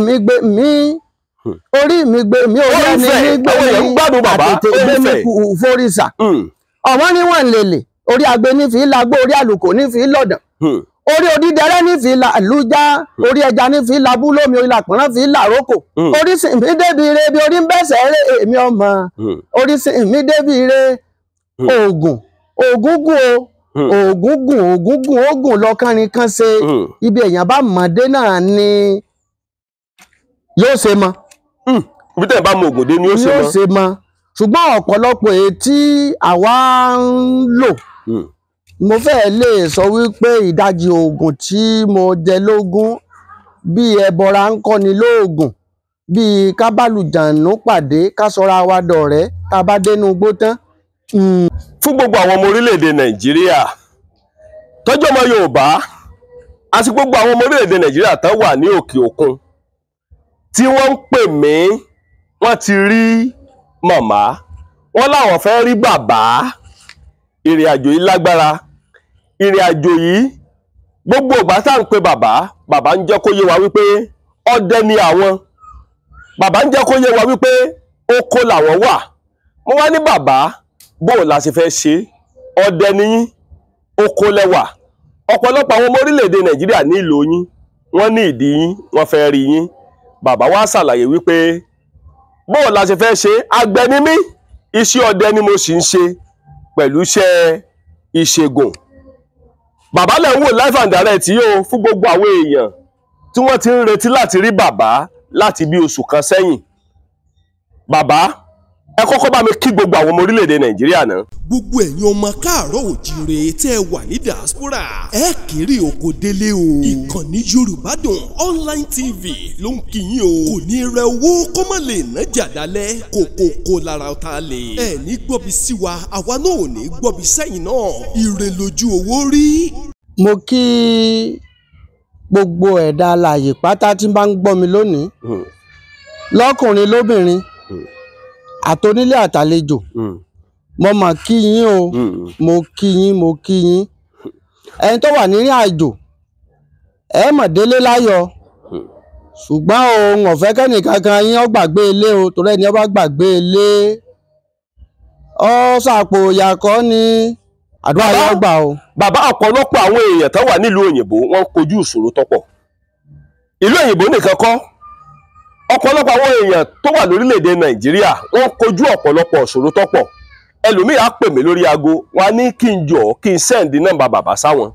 mi gbé mi orí mi gbé mi orí ẹni mi gbé mi àtètè gbé mi kú forisa ọ̀wọ́n ní wọ́n lèlè orí agbe ní fi lágbó orí àlùkò ní fi lọ́dàn orí odídẹrẹ́ ní fi lùjá orí ẹja ní fi labú lómi orí làpọ̀nrán fi làrókò orí sì mí débi ire bí orí ń bẹ̀sẹ̀ eré èmi ọmọ orí sì mí débi ire oògùn oògùn lọ́kànrin kan ṣe ibi èèyàn bá mọ̀dé náà ni yóò ṣe mọ́. Ibi tẹ́ ẹ bá mọ ògùn dé ni yóò ṣe mọ́. Ṣùgbọ́n ọ̀pọ̀lọpọ̀ èyí tí àwa ń lò mo fẹ́ lè sọ wípé ìdajì oògùn tí mo jẹ lógún bí ẹbọra ń kọ́ni lóògùn bí kábàlùjànú pàdé ká sọra wa dọ̀rẹ́ tá a bá dénú igbó tán. Fún gbogbo àwọn ọmọ orílẹ̀-èdè Nàìjíríà tọ́jú ọmọ Yorùbá àti gbogbo àwọn ọmọ orílẹ̀-èdè Nàìjíríà tán wà ní òkè òkun tí wọ́n ń pè mí wọ́n ti rí màmá wọ́n láwọn fẹ́ rí bàbá. Ìrìn àjò yìí lágbára. Ìrìn àjò yìí gbogbo ìgbà tá à ń pe bàbá ń jẹ́ kó yé wa wípé ọdẹ ni àwọn. Bàbá ń jẹ́ kó yé wa wípé oko làwọn wà. Mo wá ní bàbá bó la ṣe fẹ́ ṣe ọdẹ ni yín oko lẹ́wà. Ọ̀pọ̀lọpọ̀ àwọn ọmọ orílẹ̀-èdè Nàìjíríà nílò yín wọ́n ní ìdí yín wọ́n fẹ́ rí yín. Bàbá wa ṣàlàyé wípé bó la ṣe fẹ́ ṣe àgbẹ̀ ni mí iṣẹ́ ọdẹ ni mo sì ń ṣe pẹ̀lú iṣẹ́ ìṣègùn. Bàbá lẹ̀ ń wò live and direct yóò fún gbogbo àwọn èèyàn tí wọ́n ti ń retí láti rí bàbá láti bí oṣù kan sẹ́yìn. Bàbá ẹ kọ́kọ́ bá mi kí gbogbo àwọn ọmọ orílẹ̀-èdè Nàìjíríà náà. Gbogbo ẹ̀yin ọmọ káàárọ̀ òjíire tẹ́ ẹ wà ní diaspora ẹ kéré oko délé o. Ìkànnì Yorubadunonlinetv ló ń kí yín o. Kò ní rẹ owó kó má lè ná jàdálẹ̀ kókókó lára ọ̀tá lè. Ẹ ní gbọ́bi sí wa àwa náà ò ní gbọ́bi sẹ́yìn náà. Ire lójú owó rí. Mo kí gbogbo ẹ̀dá alààyè pátá tí bá ń gbọ́ mi lónìí lọ́kùnrin lóbìnrin àtonílé àtàlejò mo mà kí yín o mo kí yín ẹni tó wà nírìn àjò ẹ mọ̀ délé láyọ̀ ṣùgbọ́n ohun ọ̀fẹ́ kẹ́nìkankan yín ó gbàgbé ilé o torí ẹni ó bá gbàgbé ilé ó sàpò ìyàkọ́ ni àdúrà yóò gbà o. Bàbá ọ̀pọ̀lọpọ̀ àwọn èèyàn tó wà nílùú òyìnbó wọ́n kojú ìṣòro tọ́pọ̀. Ìlú òyìnbó nìkan kọ́ ọ̀pọ̀lọpọ̀ àwọn èèyàn tó wà lórílẹ̀-èdè Nàìjíríà wọ́n kojú ọ̀pọ̀lọpọ̀ ìṣòro tọ́pọ̀. Ẹlòmíì á pè mí lórí aago wọn á ní kí n jọ kí n sẹ́ǹdì nọ́mbà bàbá sáwọn.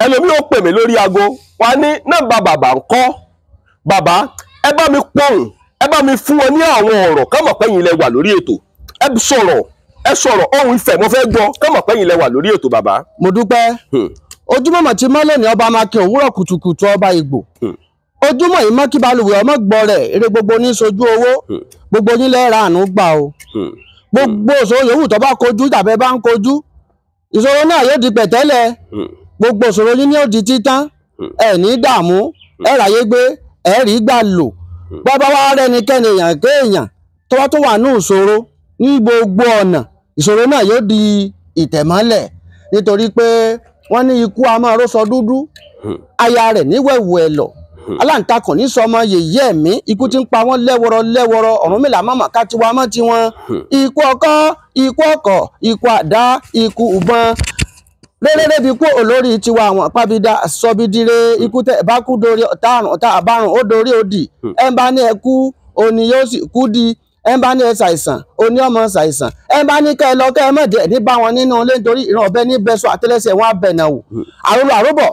Ẹlòmíì ó pè mí lórí aago wọn á ní nọ́mbà bàbá ńkọ́. Bàbá ẹ bá mi pọ̀hùn ẹ bá mi fún wọn ní àwọn ọ̀rọ̀ kọ́mọ̀ pẹ́yìn lẹ wà lórí ètò ẹ sọ̀rọ̀ ohun ìfẹ́ mo fẹ́ gbọ́ kọ́mọ̀ pẹ́yìn lẹ wà lórí ètò bàbá. Mo dúpẹ́ ojúmọ̀mọ̀ tí mọ́lẹ̀ ní ọba máa kí òwúrọ̀ kùtùkùtù ọba Ìgbò ojúmọ́ yìí mọ́ kí balùwẹ̀ ọmọ gbọ́ rẹ̀ eré gbogbo ní sojú owó gbogbo yín lẹ́ẹ̀rọ àánú gbà o gbogbo ìṣòro yòówù tó bá kojú tàbí bá ń kojú ìṣòro náà yóò di pẹ̀tẹ́lẹ̀ gbogbo ìṣòro yín ní ó di títán ẹ ní dààmú ẹ ráyé gbé ẹ rí gbà lò bàbá wa rẹ́nikẹ́ni èèyàn kéèyàn tó wá tó wà ní ìṣòro ní gbogbo ọ̀nà ìṣòro náà yóò di ìtẹ̀mọ́lẹ̀ nítorí pé wọ́n ní ikú a máa rósọ dúdú aya rẹ̀ níwẹ̀wù ẹ̀ lọ aláǹtakùn ní sọmọ yèyí ẹ̀mí ikú tí ń pa wọ́n lẹ́wọ̀rọ̀ Ọ̀rúnmìlà mọ̀mọ́ ká tiwa mọ́ tiwọn ikú ọkọ́ ikú ọkọ̀ ikú àdá ikú ìbọn rere bí kú olórí tiwa àwọn pàbídà sọbídire ikú tẹ bá kú dorí ọ̀tá àrùn ọ̀tá àbárùn ó dorí òdì ẹ̀ ń bá ní ẹ kú òní yóò sì kú di ẹ̀ ń bá ní ẹ ṣàìsàn òní ọmọ ṣàìsàn ẹ̀ ń bá ní kẹ́ ẹ lọ kẹ́ ẹ mọ̀ díẹ̀ ní bá wọn nínú ilé nítorí ìran ọ̀bẹ ní bẹ́sọ̀ àtẹ́lẹsẹ̀ wọn abẹ̀nà wò àròbọ̀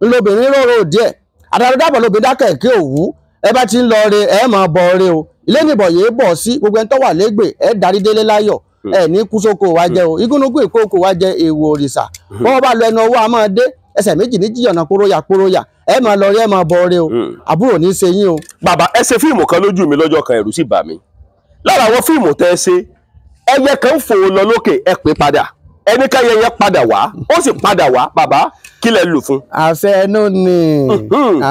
ńlọbìnrin róró díẹ̀ àdàrúdàbọ̀ lóbi dákẹ̀kẹ́ òwú ẹ bá ti ń lọ re ẹ máa bọ̀ re o ilé nìbọ̀ yìí bọ̀ sí gbogbo ẹni tó wà lẹ́gbẹ̀ẹ́ ẹ darí délé láyọ̀ ẹ ní kú sóko wa jẹ o igúnnugún ìkókò wa jẹ èèwọ̀ òrìṣà wọn bá lọ ẹnu ọwọ́ a máa dé ẹsẹ̀ méjì ní jíjọ̀nà kóróyà ẹ máa lọ rí ẹ máa bọ̀ re o àbúrò ní í ṣe yín o. Bàbá ẹ ṣe fíìmù kan lójú mi lọ́jọ́ kan ẹ̀rù sì bà mí lára àwọn fíìmù tẹ́ ẹ ṣe ẹyẹ kan fò lọ lókè ẹ pè padà ẹni káyẹyẹ padà wá ó sì padà wá bàbá kí lẹ lò fún. àfẹnú ni.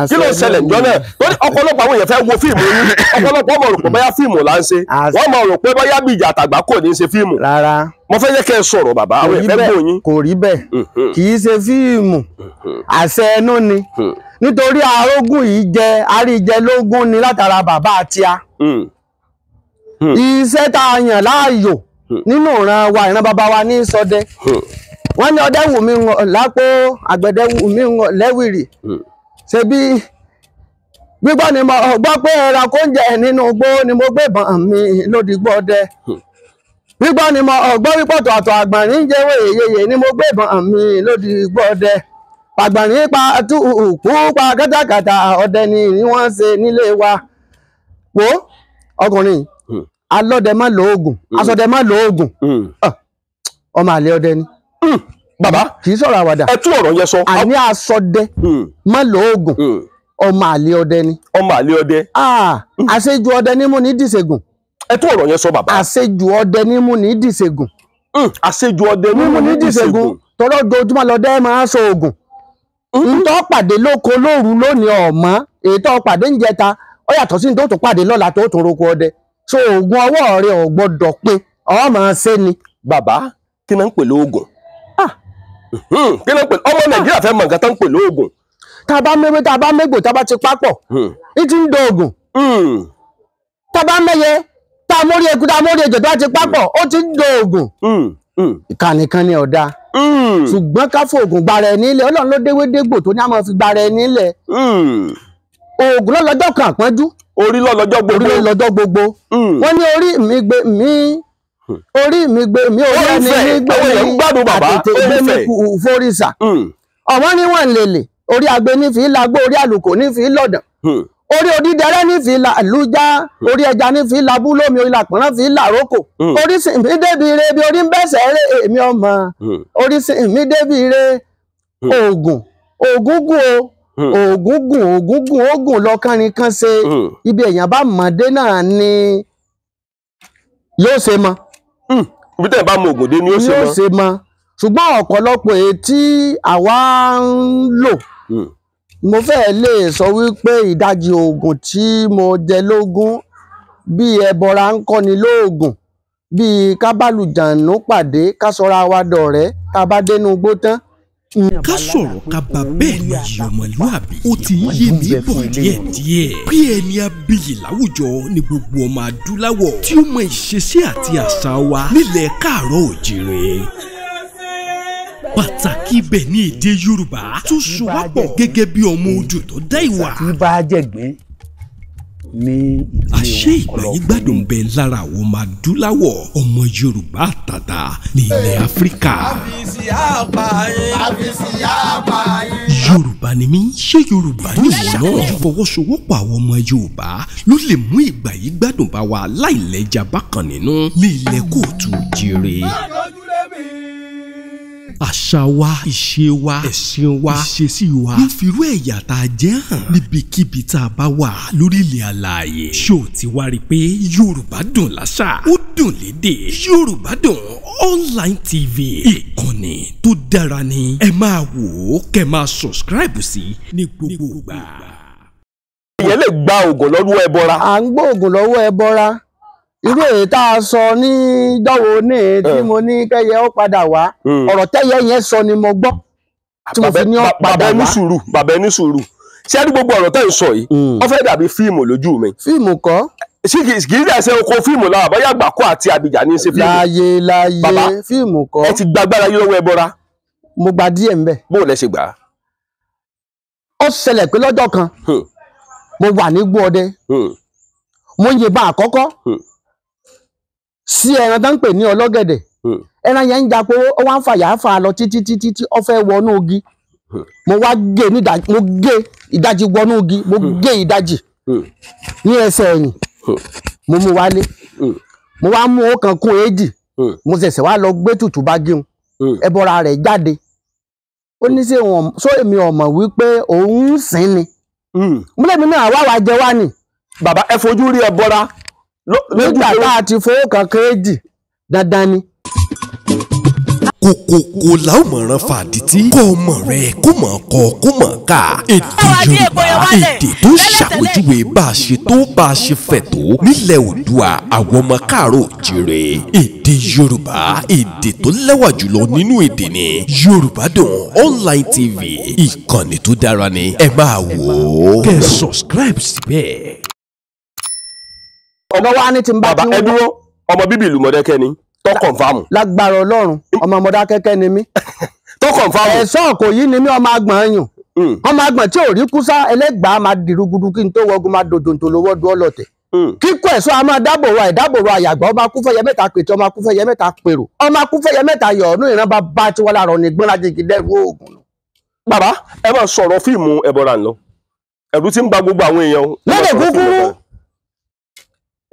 kí ló ṣẹlẹ̀ ǹjọ́ náà torí ọ̀pọ̀lọpọ̀ àwọn èèyàn fẹ́ wo fíìmù yín ọ̀pọ̀lọpọ̀ ọmọ rò pé bóyá fíìmù là ń ṣe wọ́n mọ̀ rò pé bóyá bí ìjà àtàgbà kò ní í ṣe fíìmù. rárá mo fẹ́ yẹ kẹ́ ẹ sọ̀rọ̀ bàbá àwọn èèyàn fẹ́ gbọ́ yín. kò rí bẹ́ẹ̀ kì í ṣe fíìmù àfẹnú ni nítorí arógún yìí jẹ àríjẹ lógún ni látara bàbá àtíá. Iṣẹ́ tá a yàn láàyò nínú ìran wa ìran bàbá wa ní ṣọdẹ. Wọ́n ní ọdẹ wù mí lápò àgbẹ̀dẹ wù mí lẹ́wìrì. Ṣebí gbígbọ́ ni mo gbọ́ pé ẹranko ń jẹ nínú igbó ni mo gbé ìbọn mi lódìgbò ọdẹ. Gbígbọ́ ni mo gbọ́ wípé ọ̀tọ̀ àgbọ̀nrín ń jẹ́wọ́ èyeyè ni mo gbé ìbọn mi lódìgbò ọdẹ. Àgbọ̀nrín pa túùkú pa kátàkátà ọdẹ ni wọ́n ṣe nílé wa. Wo ọkùnrin alọ́dẹ má lo oògùn asọdẹ má lo oògùn ọmọ àlè ọdẹ ni. Bàbá kì í sọ̀rọ̀ àwàdà. ẹ tún ọ̀rọ̀ yẹn sọ. Àní asọdẹ má lo oògùn ọmọ àlè ọdẹ ni. Ọmọ àlè ọdẹ. Àṣejù ọdẹ ní mú ní dìṣègùn. ẹ tún ọ̀rọ̀ yẹn sọ bàbá. Àṣejù ọdẹ ní mú ní dìṣègùn. Àṣejù ọdẹ ní mú ní dìṣègùn. Tọ́lọ́ ojoojúmọ́ lọ́dẹ máa ń sọ oògùn. Ntọ́ pàdé lóko lóru lónìí ọ̀mọ́ èyí tó pàdé ń jẹta ó yàtọ̀ sí ní tó tún pàdé lọ́la tó tún roko ọdẹ. So oògùn ọwọ́ rẹ ò gbọ́dọ̀ pé ọ máa ṣe ni. Bàbá kí náà ń pè lóògùn. Kí náà ń pè ọmọ Nàìjíríà fẹ́ mọ̀ nǹkan tó ń pè lóògùn. Tá a bá méwé tá a bá mégbò tá a bá ti papọ̀ ní ti ń do oògùn. Tá a bá mẹ́yẹ tá a mórí eku tá a mórí ejò tó a ti papọ̀ ó ti ń do oògùn. Ìkànnìkan ni ọ̀dà. Ṣùgbọ́n ká fòògùn gbara ẹni ilẹ̀ Ọlọ́run ló déwédégbò tó ní a máa fi gbara ẹni ilẹ̀. Oògùn lọ́lọ́jọ́ kan àpọ́njú. Orí lọ́lọ́jọ́ gbogbo. Orí lọ́lọ́jọ́ gbogbo. Wọ́n ní orí mi gbé mi orí mi gbé mi orí ẹni mi gbé mi àtètè gbé mi kú fóríṣà. Ọ̀wọ́n ní wọ́n lèlè orí agbe ní fi lágbó orí àlùkò ní fi lọ̀dàn. Orí odídẹrẹ́ ní fi lùjá orí ẹja ní fi labú lómi orí làpọ̀nrán fi làrókò. Orí sì mí débi ire bí orí ń bẹ́sẹ̀ ré èmi ọmọ. Orí sì mí débi ire oògùn gùn oògùn lọ́kànrin kan ṣe ibi èèyàn bá mọ̀dé náà ni yóò ṣe mọ́. Ibi tẹ́ ẹ̀ bá mọ ògùn dé ni yóò ṣe mọ́. Ṣùgbọ́n ọ̀pọ̀lọpọ̀ èyí tí àwa ń lò mo fẹ́ lè sọ wípé ìdajì oògùn tí mo jẹ lógún bí ẹbọra ń kọ́ni lóògùn bí kábàlùjànú pàdé ká sọra wa dọ̀rẹ́ ká bá dénú igbó tán. Ká sọ̀rọ̀ ká bá bẹ́ẹ̀ ni yìí ọmọlúwàbí ó ti ń yé mi bọ̀ díẹ̀díẹ̀ bí ẹni abiyì láwùjọ ni gbogbo ọmọ adúláwọ̀ tí ó mọ ìṣesí àti àṣà wa nílẹ̀ káàárọ̀ òjìrè. Pàtàkì ibẹ̀ ní èdè Yorùbá tó so wá pọ̀ gẹ́gẹ́ bí ọmọ odò tó dá ìwà. Àṣé ìgbà yìí gbádùn bẹ lára àwọn ọmọ adúláwọ̀ ọmọ Yorùbá àtàtà ní ilẹ̀ Áfíríkà. Yorùbá ni mí ṣé Yorùbá ni ìwọ náà fọwọ́sowọ́pọ̀ àwọn ọmọ Yorùbá ló lè mú ìgbà yìí gbádùn bá wa láìlẹ́jà bákan nínú ní ilẹ̀ kóòtù òjìrè. Àṣà wa, ìṣe wa, ẹ̀sìn wa, ìṣesí wa ló fi irú ẹ̀yà tá a jẹ́ hàn níbikíbi tá a bá wà lórílẹ̀ alààyè. Ṣó ti wá rí i pé Yorùbá dùn láṣà, ó dùn lédè. Yorùbá Dùn Online TV ìkànnì tó dára ni. Ẹ máa wò ó kẹ́ máa subscribe sí ní gbogbo ìgbà. Ìyẹn lè gba oògùn lọ́wọ́ ẹbọra. À ń gbọ́ oògùn lọ́wọ́ ẹbọra. Irú èyí tá a sọ ní dọ́wọ́ ní tí mo ní kẹ́yẹ ó padà wá ọ̀rọ̀ tẹ́yẹ yẹn sọ ni mo gbọ́ tí mo fi ní ó padà wá. Bàbá ẹni sùúrù ṣé ẹ rí gbogbo ọ̀rọ̀ tẹ́ ń sọ yìí wọ́n fẹ́ dàbí fíìmù lójú mi. Fíìmù kọ́. Ṣé kì í dẹ̀ ṣe oko fíìmù náà àbọ̀yá àgbàkọ́ àti àbíjà ní í ṣe fíìmù. Láyé fíìmù kọ́. Ẹ ti gbàgbára yín lọ́wọ́ ẹbọra. Mo gba díẹ̀ ńbẹ̀. Bó o lẹ ṣe gbà á. Ó ṣẹlẹ̀ pé lọ́jọ́ kan mo wà ní igbó ọdẹ mo ń yìnbọn àkọ́kọ́ sí ẹran tó ń pè ní ọlọ́gẹ̀dẹ̀ ẹran yẹn ń japo ó wá ń fàyà fà lọ títí ó fẹ́ wọnú igi mo wá gé mo gé ìdajì wọnú igi mo gé ìdajì ní ẹsẹ̀ ẹ̀yìn mo mú wálé mo wá mú ọ̀kan kún èjì mo ṣẹ̀ṣẹ̀ wá lọ gbé tutù bá gíun ẹbọra rẹ̀ jáde ó ní ṣé èmi ọmọ wípé òun ń sìn ni mo lẹ́mi náà wá jẹ wá ni. Bàbá ẹ fojú rí ẹbọra. Nígbà tá a ti fowó kan kéèjì dandan ni. kókókó la ó mọ̀ràn fàdítí kọ́ ọmọ rẹ kó mọ̀ kọ́ kó mọ̀ ká èdè Yorùbá èdè tó ṣàpèjúwe bá a ṣe tó bá a ṣe fẹ̀ tó nílẹ̀ Oòduà àwọn ọmọ káàárọ̀ oòjíire èdè Yorùbá èdè tó lẹ́wà jùlọ nínú èdè ni Yorubadun online TV ìkànnì tó dára ni ẹ máa wò ó kẹ́ subscribe síbẹ̀. ọ̀dọ́ wa ní ti ń bá bàbá ẹ dúró ọmọ bíbí ìlú Modakeke ni tó kọ̀nfàmù. lágbára Ọlọ́run ọmọ Modakeke ni mí. tó kọ̀nfàmù. ẹ̀sọ́ kò yí ni mí ọmọ àgbọ̀n yùn. ọmọ àgbọ̀n tí ò rí kúsá ẹlẹ́gbàá máa dìrúgudu kí n tó wọgun máa dòdò tó lówó dúró lọ́tẹ̀. kíkọ ẹ̀sọ́ a máa dábòrò àìdábòrò àyàgbọ́ ọmọ akúfẹ́yẹ mẹ́ta pètè ọmọ akúfẹ́yẹ mẹ́ta pèrò ọmọ akúfẹ́yẹ mẹ́ta yọ̀ ọ̀nù ìran bá tí wọ́n lára ọ̀nì gbọ́nra jìgì dẹ́rù oògùn. bàbá ẹ máa sọ̀rọ̀ fíìmù ẹbọra ńlọ ẹ̀rù tí ń ba gbogbo àwọn èèyàn. lóde kúkúrú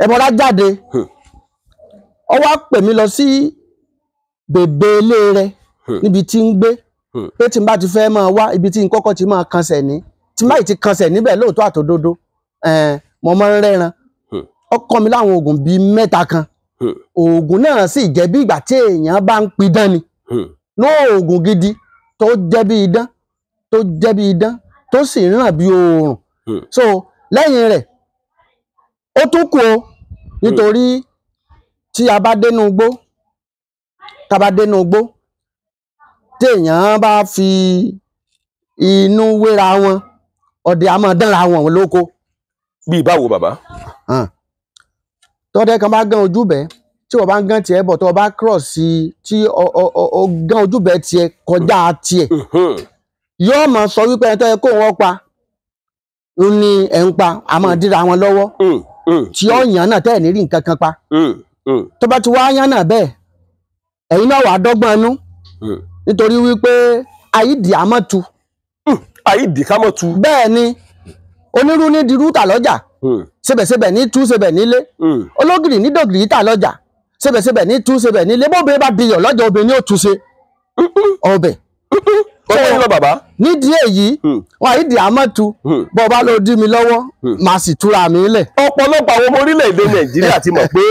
ẹbọra jáde ó wá pè mí lọ sí bèbè ilé rẹ níbi tí ń gbé pé tí n bá ti fẹ́ máa wá ibi tí n kọ́kọ́ ti máa kansẹ̀ ní tí n bá ti kansẹ̀ níbẹ̀ lóòótọ́ àtòdodo mo máa ń rẹ́ran ó kọ́ mi láwọn oògùn bíi mẹ́ta kan oògùn náà sì jẹ́ bí ìgbà tí èèyàn bá ń pidán ni ní oògùn gidi tó jẹ́ bí idán tó jẹ́ bí idán tó sì ràn bí oòrùn so lẹ́yìn rẹ̀ ó tún kù o nítorí tí a bá dénú igbó téèyàn bá fi inú wéra wọn ọdẹ a máa dánra wọn lóko. bíi báwo bàbá. tọ́dẹ kan bá gán ojúbẹ tí wọ́n bá ń gán tiẹ̀ bọ̀ tó o bá cross sí tí o gán ojúbẹ tiẹ̀ kọjá tiẹ̀ yóò máa sọ wípé ẹni tó yẹ kó wọ́n pa ní ẹ̀ ń pa a máa dira wọn lọ́wọ́ tí ó yàn náà tẹ́ẹ̀ ní rí nǹkan kan pa tó bá ti wá yán náà bẹ́ẹ̀ ẹ̀yin náà wà á dọ́gbọ́n inú nítorí wípé àyídì àmọ́tu. àyídì kámọ́tu. bẹ́ẹ̀ ni onírú ní dirú tà lọ́jà sebẹ̀sebẹ̀ ní tú sebẹ̀ nílé ológìrì ní dògìrì tà lọ́jà sebẹ̀sebẹ̀ ní tú sebẹ̀ nílé bóbìnrin bá diyọ̀ lọ́jà obìnrin ó tú se ọbẹ̀. ọ̀pọ̀ lọ bàbá. nídìí èyí wọn àyídì àmọ́tu bọ́ ọba ló dí mi lọ́wọ́ màá sì túra mi lẹ̀. ọ̀pọ̀lọpọ̀ àwọn ọmọ orílẹ̀-èdè Nàìjíríà ti mọ̀ pé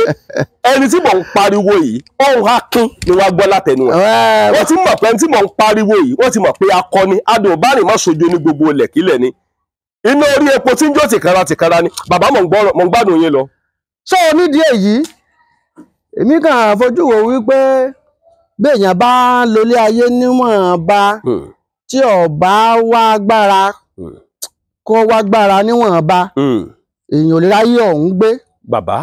ẹni tí mò ń pariwo yìí ọ̀hún akin ni wọ́n á gbọ́ látẹnu ẹ̀. wọ́n ti mọ̀ pé ẹni tí mò ń pariwo yìí wọ́n ti mọ̀ pé akọni adùnbárìn má sojo ní gbogbo ilẹ̀kílẹ̀ ni iná orí epo tí ń jó tìkára ni bàbá mò ń gbádùn yín lọ. sọ nídìí èyí èmi kàn fojú wo wípé béèyàn bá lólé ayé níwọ̀nba tí ọba wá gbára kó wá gbára níwọ̀nba èèyàn ò lè ráyè ọ̀hún gbé. bàbá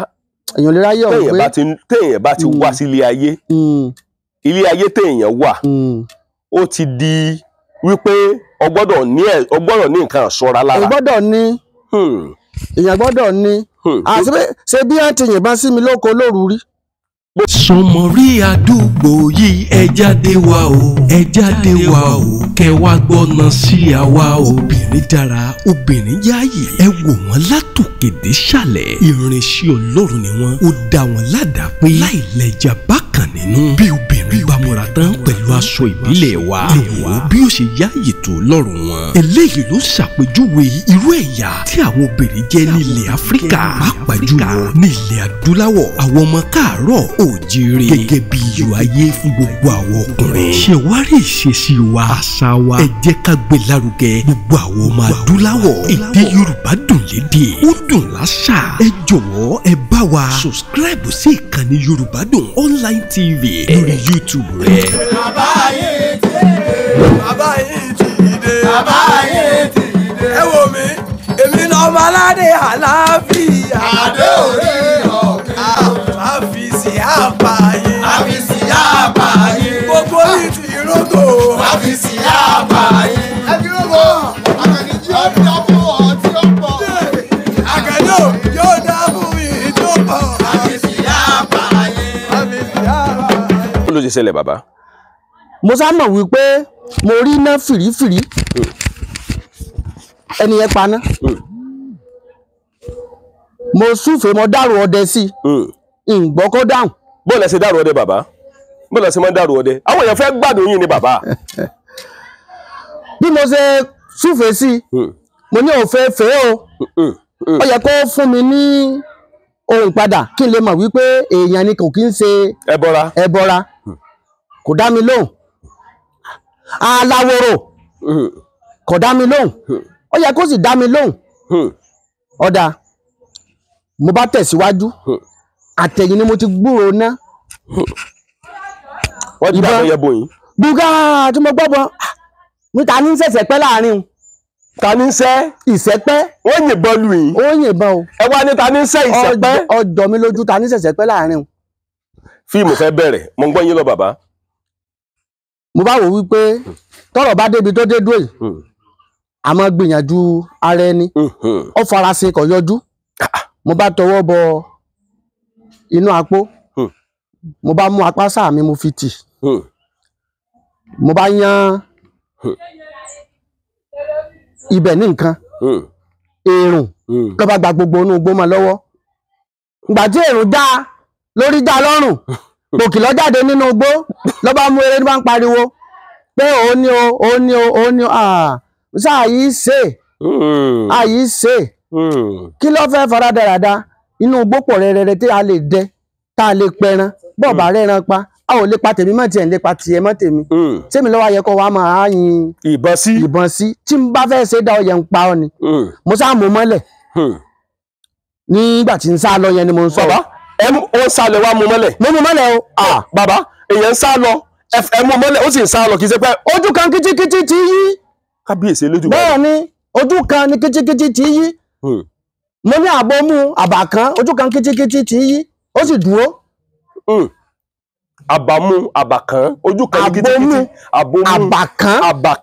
èèyàn ò lè ráyè ọ̀hún gbé. téèyàn bá ti wá sí ilé ayé téèyàn wà ó ti di wípé o gbọ́dọ̀ ní nǹkan ṣọ́ra lára. èèyàn gbọ́dọ̀ ní èèyàn gbọ́dọ̀ ní àti ṣe bí wọ́n ti yìnbọn sí mi lóko lóru rí. sọmọrí àdúgbò yìí ẹ jáde wá o kẹ wá gbọ́nà sí àwa obìnrin dára obìnrin yáàyè ẹ wò wọ́n látòkè dé sàlẹ̀ ìrìnsẹ̀ Ọlọ́run ni wọ́n ó dá wọn ládàá pé láìlẹ́jà bákan nínú bí obìnrin bá múra tán pẹ̀lú aṣọ ìbílẹ̀ wa ẹ wò ó bí ó ṣe yáàyè tó lọ́rùn wọn eléyìí ló ṣàpèjúwe irú ẹ̀yà tí àwọn obìnrin jẹ́ ní ilẹ̀ Áfíríkà pàápàá jùlọ ní ilẹ̀ adúláwọ̀ àwọn ọmọ káàárọ̀ oòjíire gẹ́gẹ́ bí iyọ̀ ayé fún gbogbo àwọn ọkùnrin ṣèwárí ìṣesí wa àṣà wa ẹ jẹ́ ká gbé lárugẹ gbogbo àwọn ọmọ adúláwọ̀ èdè Yorùbá dùn lédè ó dùn láṣà ẹ jọ̀wọ́ ẹ bá wa subscribe sí ìkànnì Yorubadun online TV lórí YouTube rẹ. bàbá yìí ti dé ẹ wò mí èmi náà ọmọ aládé àlàáfíà àdé orí ọ̀kẹ́ àfìsí àpààyè gbogbo yìí ti rògbò àfìsí àpààyè. ẹbí rògbò àkànní yóò dá fún ọ tí ó pọ̀. àkànní yóò dá fún yìí tó pọ̀. àfìsí àpààyè. ó ló ṣe ṣẹlẹ̀ bàbá. mo sá mọ̀ wípé mo rí iná fìrífìrí ẹni yẹn paná mo súfèé mo dárò ọdẹ sí ìgbọ́ kó dáhùn. bó lẹ ṣe dárò ọdẹ bàbá bó lẹ ṣe máa ń dárò ọdẹ àwọn èèyàn fẹ́ gbádùn yín ni bàbá. bí mo ṣe súfèé sí mo ní òfin fèé o ó yẹ kó fún mi ní ohun padà kí n lè mọ̀ wípé èèyàn ni kò kí ń ṣe ẹbọra kò dá mi lóhùn. Aláwòrò kò dá mi lóhùn. Ó yẹ kó sì dá mi lóhùn. Ọ̀dà mo bá tẹ̀síwájú. Àtẹ̀yìn ni mo ti gbúròó ná. Wọ́n ti dábọ̀ yẹ bòyìn. Bùgá tí mo gbọ́ bọ́ mi ta ní ṣẹ̀ṣẹ̀ pẹ́ láàrin. Ta ní ń ṣẹ́ ìṣẹ́pẹ́. Wọ́n yìnbọn lù yín. Ó yìnbọn o. Ẹ wá ní ta ní ń ṣẹ́ ìṣẹ́pẹ́. Ọjọ́ mi lójú ta ní ṣẹ̀ṣẹ̀ pẹ́ láàrin. Fíìmù fẹ́ bẹ̀rẹ̀ mo ń gbọ́ yín lọ bàbá. Mo bá wò wípé tọ́rọ̀ bá débi tó dé dúró yìí a máa gbìyànjú ara ẹni. Ó farasin kò yọjú. Mo bá tọwọ́ bọ inú àpò. Mo bá mú apá sáà mi mo fi tì. Mo bá yan ibẹ̀ ní nǹkan. Èrùn ló bá gba gbogbo inú igbó mọ́ lọ́wọ́. Ìgbà tí èrùn já lórí já lọ́rùn pòkì lọ jáde nínú igbó ló bá mú eré ní bá ń pariwo pé òun ni o òun ni o òun ni o sáà yìí ṣe àyí ṣe kí ló fẹ́ fara dáradára inú igbó pọ̀ rẹ̀rẹ̀rẹ̀ tí a lè dẹ tá a lè pẹran bọ́ọ̀bà rẹ̀ran pa a ò lè pa tèmi mọ́ tiẹ̀ ń lè pa tiẹ̀ mọ́ tèmi tèmi lọ́wọ́ ayẹ kọ́ wa máa yin ìbọn sí tí n bá fẹ́ ṣe dá ọyẹ ń pa ọ ni mo sá mú mọ́lẹ̀ nígbà tí n sá lọ yẹn ni mo ń sọ. Bàbá ó ń sá lọ wá mú mọ́lẹ̀. Mo mú mọ́lẹ̀ o. Bàbá èèyàn ń sá lọ ẹ mú mọ́lẹ̀ ó sì ń sá lọ kì í ṣe pé ojú kan kìtìkìtì ti yí. Kábíyèsí lójú. Bẹ́ẹ̀ ni ojú kan ni kìtìkìtì ti yí. Mo ní àbọ̀ mú àbà kan ojú kan kìtìkìtì ti yí ó sì dúró. Àbàmú àbàkán ojú kan kìtìkìtì àbàkán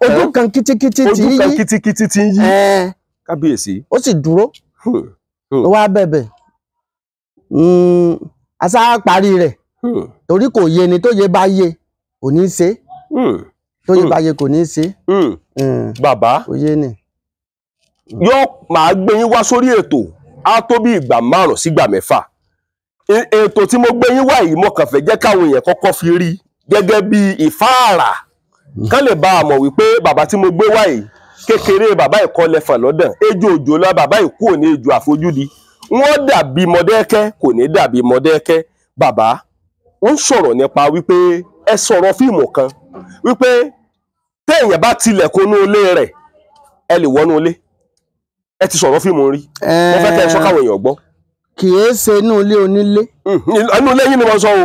ojú kan kìtìkìtì ti yí. Ojú kan kìtìkìtì ti yí. Kábíyèsí. Ó sì dúró. Ó wá bẹ̀bẹ̀. Asá parí rẹ̀ torí kò yé ni tó yé bá yé kò ní ṣe tó yé bá yé kò ní ṣe. Bàbá kò yé ni. Yóò máa gbé yín wá sórí ètò á tó bí ìgbà 5 sígbà 6. Ètò tí mo gbé yín wá yìí mo kàn fẹ́ jẹ́ káwọn èèyàn kọ́kọ́ fi rí gẹ́gẹ́ bí ìfáàrà kán lè bá a mọ̀ wípé bàbá tí mo gbé wá yìí kékeré bàbá ìkọlẹ̀ fà lọ́dàn ejò òjò lọ bàbá ìkú òní ejò àfojúdi wọ́n dàbí Modakeke kò ní dàbí Modakeke. Bàbá wọ́n sọ̀rọ̀ nípa wípé ẹ sọ̀rọ̀ fíìmù kan wípé téèyàn bá tilẹ̀kùn inú ilé rẹ̀ ẹ lè wọnú ilé. Ẹ ti sọ̀rọ̀ fíìmù rí wọ́n fẹ́ kẹ́ ẹ sọ káwọn èèyàn gbọ́. Kì í ṣe inú ilé onílé. Inú ilé yín ni mo sọ o.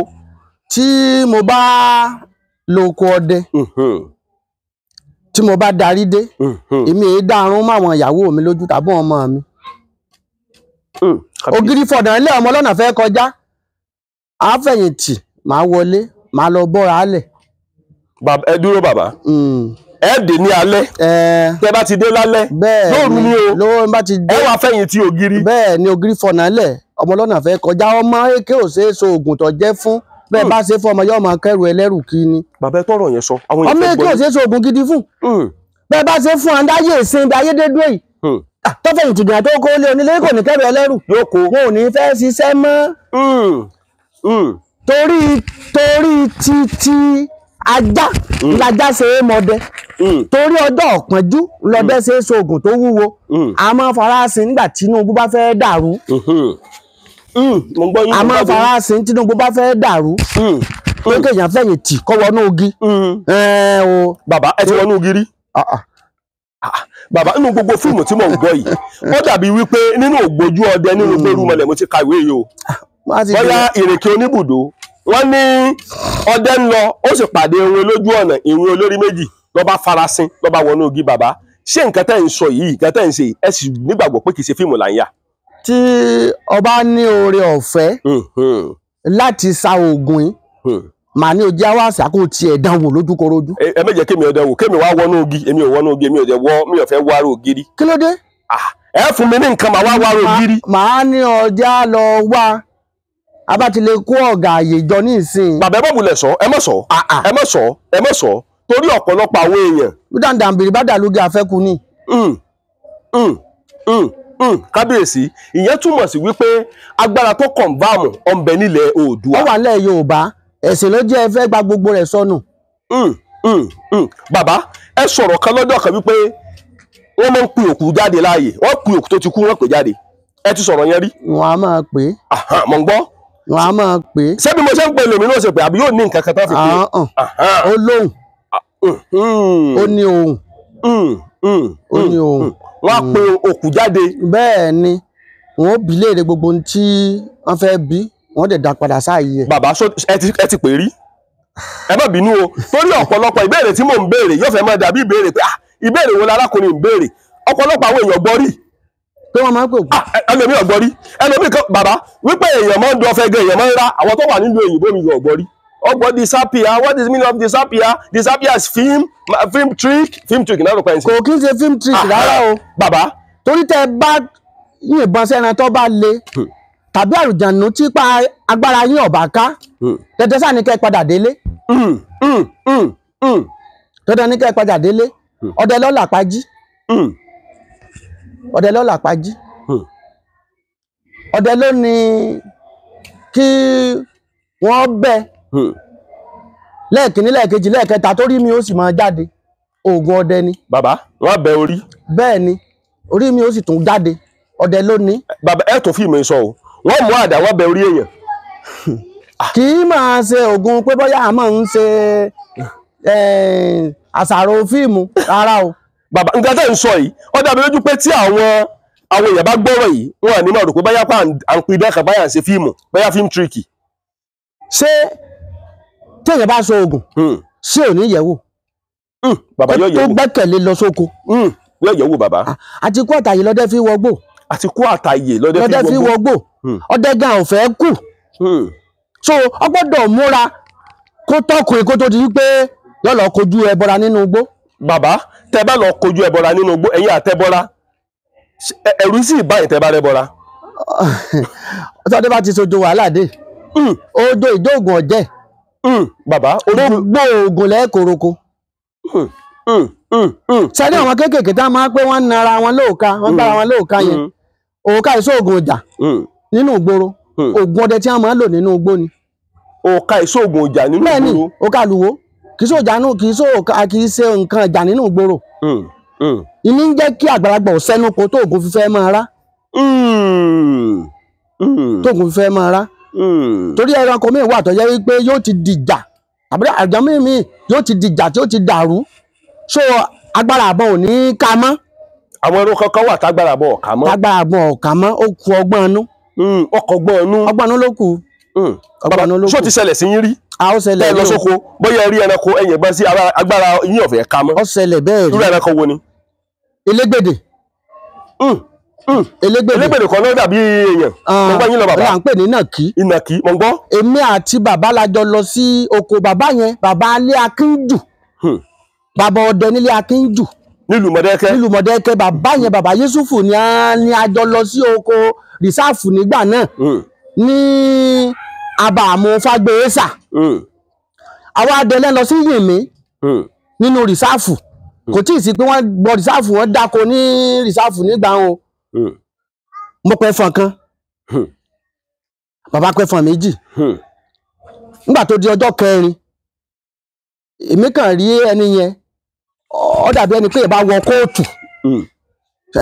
Tí mo bá lóko ọdẹ tí mo bá darí dé èmi èé dárún mọ́ àwọn ìyàwó mi lójú tàbí ọmọ mi. Ògiri fọ̀dàn ilé ọmọ lọ́nà fẹ́ kọjá àfẹ̀yìntì máa wọlé máa lọ bọ́ra alẹ̀. Ẹ dúró bàbá. Ẹ dé ní alẹ́. Tẹ́ bá ti dé lálẹ́. Lóru ni o. Lóru bá ti dé. Ẹ wá fẹ̀yìntì ògiri. Bẹ́ẹ̀ ni ògiri fọ̀dàn ilẹ̀ ọmọ lọ́nà fẹ́ kọjá ọmọ èké ò ṣe é so oògùn tó jẹ́ fún bẹ́ẹ̀ bá ṣe fún ọmọ yóò máa kẹ́rù ẹlẹ́rù kí ni. Bàbá ẹ tọrọ yẹn sọ. Ọmọ èké ò ṣe é so oògùn gidi fún. Bẹ́ẹ̀ bá ṣe fún àndáyé ìsìn ibi ayédèdúró yìí. Tó fẹ̀yìntì gbìyànjú tó kó lé onílé kò ní kẹ́rù ẹlẹ́rù. Yóò kó. Wọn ò ní fẹ́ ṣiṣẹ́ mọ́. Torí títí ajá lajá ṣe é mọdẹ. Torí ọjọ́ ọ̀pọ̀njú lọdẹ ṣe é so oògùn tó wúwo. A máa farasin nígbà Tinubu bá fẹ́ dàrú. A máa farasin Tinubu bá fẹ́ dàrú. Pé kéèyàn fẹ̀yìntì kọ́ wọnú ogi. Bàbá ẹ ti wọnú ogi rí. Bàbá nínú gbogbo fíìmù tí mò ń gbọ́ yìí ó dàbí wípé nínú ògbójú ọdẹ nínú gbérùmọlẹ̀ mo ti ka ìwé yìí o. Bóyá ìrèké oníbùdó wọ́n ní ọdẹ ń lọ ó sì pàdé irin lójú ọ̀nà irin olórí méjì ló bá farasin ló bá wọnú ogi. Bàbá ṣé nǹkan tẹ́ ń sọ yìí nǹkan tẹ́ ń ṣe ẹ sì nígbàgbọ́ pé kì í ṣe fíìmù là ń yà. Tí ọba ní oore ọ̀fẹ́ láti sa oògùn yìí màá ní ojú àwọn àṣà kò tiẹ̀ dánwò lójúkorojú. Ẹ méje kémi ọdẹ wò kémi wá wọnú ogi èmi ò wọnú ogi èmi ò fẹ́ wá rò ògiri. Kí ló dé? Ẹ fún mi ní nǹkan màá wá rò ògiri. Màá ní ọjà lọ wá abátile kó ọ̀gá àyè jọ ní ìsìn. Bàbá ẹ mọ̀ bulẹ̀ sọ ẹ mọ̀ sọ torí ọ̀pọ̀lọpọ̀ àwọn èèyàn. Dandanbiri bá dàlúgẹ afẹ́kù ni. Kábíyèsí ìyẹn túmọ̀ sí wípé agbára tó kọ̀ǹbáàmù ọ̀nbẹ nílẹ̀ Oòduà. Ó wà nílẹ̀ Yorùbá ẹ̀sìn ló jẹ́ ẹ fẹ́ gba gbogbo rẹ̀ sọnù. Bàbá ẹ sọ̀rọ̀ kan lọ́jọ́ kan wípé wọ́n máa ń pe òkú jáde láàyè wọ́n pe òkú tó ti kú wọ́n pè jáde ẹ ti sọ̀rọ̀ yẹn rí. Wọ́n á máa pè é. Mọ̀ ń gbọ́ wọn á máa pè é. ṣé bí mo ṣe ń pè lèmi náà ṣe pé àbí yóò ní nǹkan kan tó fi pè é. ó lóhùn ó ní ohùn ó ní ohùn. wọ́n á pe òkú jáde. bẹ́ẹ̀ ni wọn ó bi léèrè gbogbo ohun tí wọ́n fẹ́ bí wọ́n dẹ̀ dá padà sáàyè ẹ̀. bàbá ẹ ti pè rí ẹ má bínú o torí ọ̀pọ̀lọpọ̀ ìbéèrè tí mò ń béèrè yóò fẹ́ máa dàbí ìbéèrè pé ìbéèrè wo lárákùnrin ń béèrè ọ̀pọ̀lọpọ̀ àwọn èèyàn gbọ́ rí. pé wọ́n máa ń pè òkú. ẹlòmíì ọ̀gbọ́ rí ẹlòmíì kan bàbá wípé èèyàn máa ń dún ọfẹ gan èèyàn máa ń rá àwọn tó wà nílùú òyìnbó mi yàn ọ̀gbọ́ rí. ọgbọ́ disappear what is the meaning of disappear? Disappear is film trick náà ló pa ẹ̀ sí. kò kí n ṣe film trick rárá o. bàbá torí tẹ bá yìnbọn sẹ́ran tó bá le tàbí àrùjànnú tí pa agbára yín ọ̀bà ká dandan sáà ní kẹ́ ẹ padà délé. dandan ní kẹ́ ẹ padà délé. ọdẹ lọ́la pají. ọdẹ lọ́la pají. ọdẹ ló ní kí wọ́n bẹ lẹ́ẹ̀kínní lẹ́ẹ̀kejì lẹ́ẹ̀kẹta torí mi ó sì máa jáde oògùn ọdẹ ni. bàbá wọ́n bẹ orí. bẹ́ẹ̀ ni orí mi ó sì tún jáde ọdẹ ló ní. bàbá ẹ tó fíìmù sọ o wọ́n mú àdá wọ́n bẹ orí èèyàn. kì í máa ṣe oògùn pé bóyá a máa ń ṣe àṣàrò fíìmù rárá o. bàbá nǹkan tẹ́ ń sọ yìí ó dá mi lójú pé tí àwọn èèyàn bá gbọ́rọ̀ yìí wọn à ní máa rò pé báyà pa à ń pin dẹ́kan báyà ń ṣe fíìmù báyà fíìmù tíríkì. ṣé téèyàn bá sọ oògùn ṣé ò ní yẹ̀wò. bàbá yóò yẹ̀wò tó gbẹ́kẹ̀lé lọ sóko. yóò yẹ̀wò bàbá. àti kú àtàyè lọ́dẹ fi wọgbó. àti kú àtàyè lọ́dẹ fi wọgbó. ọdẹ gan ò fẹ́ kù. so ọ gbọ́dọ̀ múra kó tọkùnrin kó tó di wípé yóò lọ kojú ẹbọra nínú igbó. bàbá tẹ bá lọ kojú ẹbọra nínú igbó ẹ̀yin àtẹbọra ẹ̀rù sì báyìí tẹ bá rẹbọra. ọtọ́dé bá ti sojo wàhálà dé ojo ìjóògùn ọ̀jẹ̀. bàbá gbogbo oògùn lẹ́ẹ̀kọ̀rọ̀kọ̀. sẹ́ni àwọn kéékèèké tá a máa pé wọ́n nara wọn lóòka wọ́n bára wọn lóòka yẹn òòka ìṣòògùn ọjà nínú ìgboro oògùn ọdẹ tí wọ́n máa ń lò nínú igbó ni. òòka ìṣòògùn ọjà nínú ìgboro. bẹ́ẹ̀ni òòka àlùwò kì í ṣe nǹkan ọjà nínú ìgboro. ìní ń jẹ́ kí àgbàlagbà ò sẹ́nu kó tó oògùn fífẹ́ máa rá. tó oògùn fífẹ́ máa rá. torí ẹranko mi wà tó jẹ́ wípé yóò ti dìjà àbí àjọ mi yóò ti dìjà tí ó ti dàrú so agbára àbọ̀ ò ní ká mọ́. àwọn ẹranko kankan wà tágbára àbọ̀ ọ̀ká mọ́. tágbára àbọ̀ ọ̀ká mọ́ ó ku ọgbọ́n inú. ọgbọ́n inú ló kù. ọgbọ́n inú ló kù. ṣó ti ṣẹlẹ̀ sí yín rí. ó ṣẹlẹ̀ bẹ́ẹ̀ lọ sóko bóyá ẹ rí ẹranko ẹ̀yìn bá sí agbára yín ọ̀fẹ́ ká mọ́. ó ṣẹlẹ̀ bẹ́ẹ̀ rí. irú ẹranko wo ni. elégbèdè. elégbèdè kan náà dàbí èèyàn. mo gbọ́ yín lọ bàbá. là ń pè ní ìnàkí. ìnàkí mo gbọ́. èmi àti bàbá la jọ lọ sí oko bàbá yẹn bàbá alẹ́ akínjù. bàbá ọdẹ nílé akínjù. nílùú Modakeke. nílùú Modakeke bàbá yẹn bàbá Yusufu ni a jọ lọ sí oko rìsáàfù nígbà náà. ní abàmú fagbèésà. àwọn adẹlẹ lọ sí yìnmí nínú rìsáàfù kò tí ì sí pé wọ́n gbọ́ rìsáàfù wọ́n dáko ní rìsáàfù nígbà wọn mo pẹ́ fọn kan bàbá pẹ́ fọn méjì nígbà tó di ọjọ́ kẹrin èmi kàn rí ẹni yẹn ó dàbí ẹni pé ìbá wọ kóòtù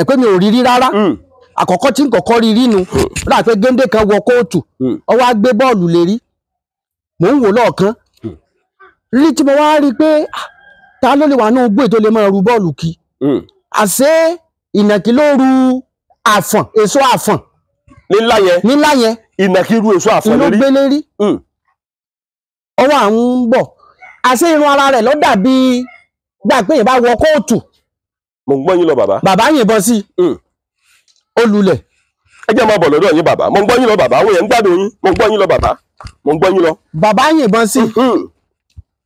pé mi ò rí rí rárá àkọ́kọ́ tí n kọ́kọ́ rí rí nu ó dàbí pé géńdé kan wọ kóòtù ó wá gbé bọ́ọ̀lù lérí mò ń wò lọ́ọ̀kan rí tí mo wá rí pé ta ló lè wà ní ogbó ètò lè máa ru bọ́ọ̀lù kí àṣé ìnàkí ló ru àfọ̀n èso àfọ̀n nílá yẹn ìnàkí ru èso àfọ̀n lérí ló gbé lérí ọwọ́ àwọn ń bọ̀ àṣé irun ara rẹ̀ ló dàbí gbà pé ìbá wọ kóòtù. mo ń gbọ́ yín lọ bàbá. bàbá yìnbọn sí ó lulẹ̀. ẹ jẹ́ máa bọ̀ lọ́dọ̀ yín bàbá mo ń gbọ́ yín lọ bàbá àwọn èèyàn ń gbádùn yín mo ń gbọ́ yín lọ bàbá mo ń gbọ́ yín lọ. bàbá yìnbọn sí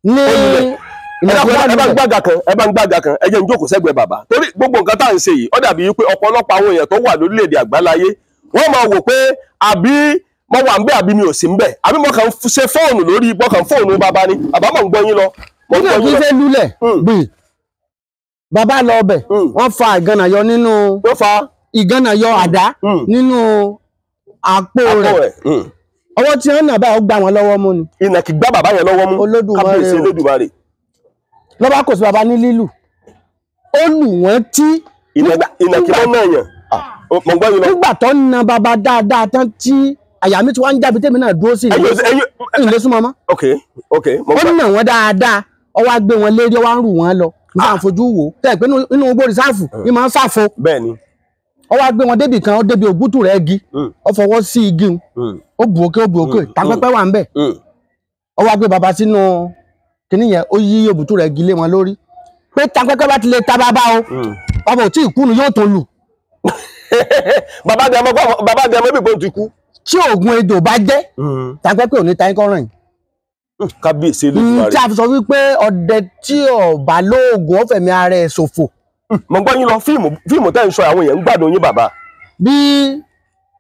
ní ẹ bá ń gbága kan ẹ jẹ́ ń jókòó sẹ́gbẹ̀ẹ́ bàbá torí gbogbo nǹkan tá à ń ṣe yìí ó dàbí pé ọ̀pọ̀lọpọ̀ àwọn èèyàn tó wà lórílẹ̀‐èdè àgbáláyé wọ́n máa wò pé àbí mo wà ń bẹ̀ àbí mi ò sí ń bẹ̀ àbí mo kàn ń ṣe fóònù lórí mo kàn fóònù bàbá ni bàbá mo ń gbọ́ yín lọ. nígbà tí ṣe lulẹ̀ gbì bàbá lọ ọbẹ̀ wọ́n fa ìgànnà yọ nínú ìgànnà yọ àdá nínú àpò rẹ̀ ọwọ́ tí wọ́n nà báyìí ó gbà wọ́n lọ́wọ́ mú ni. ìnàkí gbá bàbá yẹn lọ́wọ́ mú kábíyèsí Olódùmarè. lọ́ba kò sí bàbá ní lílù ó lù wọ́n tí. ìnàkí mọ́ náà yàn mo gbọ́ yín lọ. nígbà tó na bàbá dáadáa tán tí àyà mi tí wọ́n ń jábí tèmi náà dúró sí ilé súnmọ́ mọ́. ó nà wọ́n dáadáa ó wá gbé wọn lérí ó wá ń rù wọ́n lọ nígbà fojú wò tẹ́ pé inú igbó rìsáàfù ní máa ń ṣàfo. bẹ́ẹ̀ni. ó wá gbé wọn débì kan ó débi ògútù rẹ̀ igi ó fọwọ́ sí igi ó bù òkè tàpẹ́pẹ́ wà ń bẹ̀. ó wá gbé bàbá sínú kíní yẹn ó yí òbútù rẹ̀ igi lé wọn lórí pé tàpẹ́pẹ́ bá ti lè ta bàbá o bàbá ò tí ì kú ni yóò tó lù. bàbá di ọmọ bí kò ti kú. tí oògùn ejò bá jẹ́ tàpẹ́pẹ́ ò ní ta ẹ́ kọ́ràn yìí. kábíyèsí Olódùmarè. tí a fi sọ wípé ọdẹ tí ọba lóògùn ọ̀fẹ̀mí ara ẹ̀ ṣòfò. mo gbọ́ yín lọ fíìmù tẹ́ ń sọ àwọn èèyàn ń gbádùn yín bàbá. bí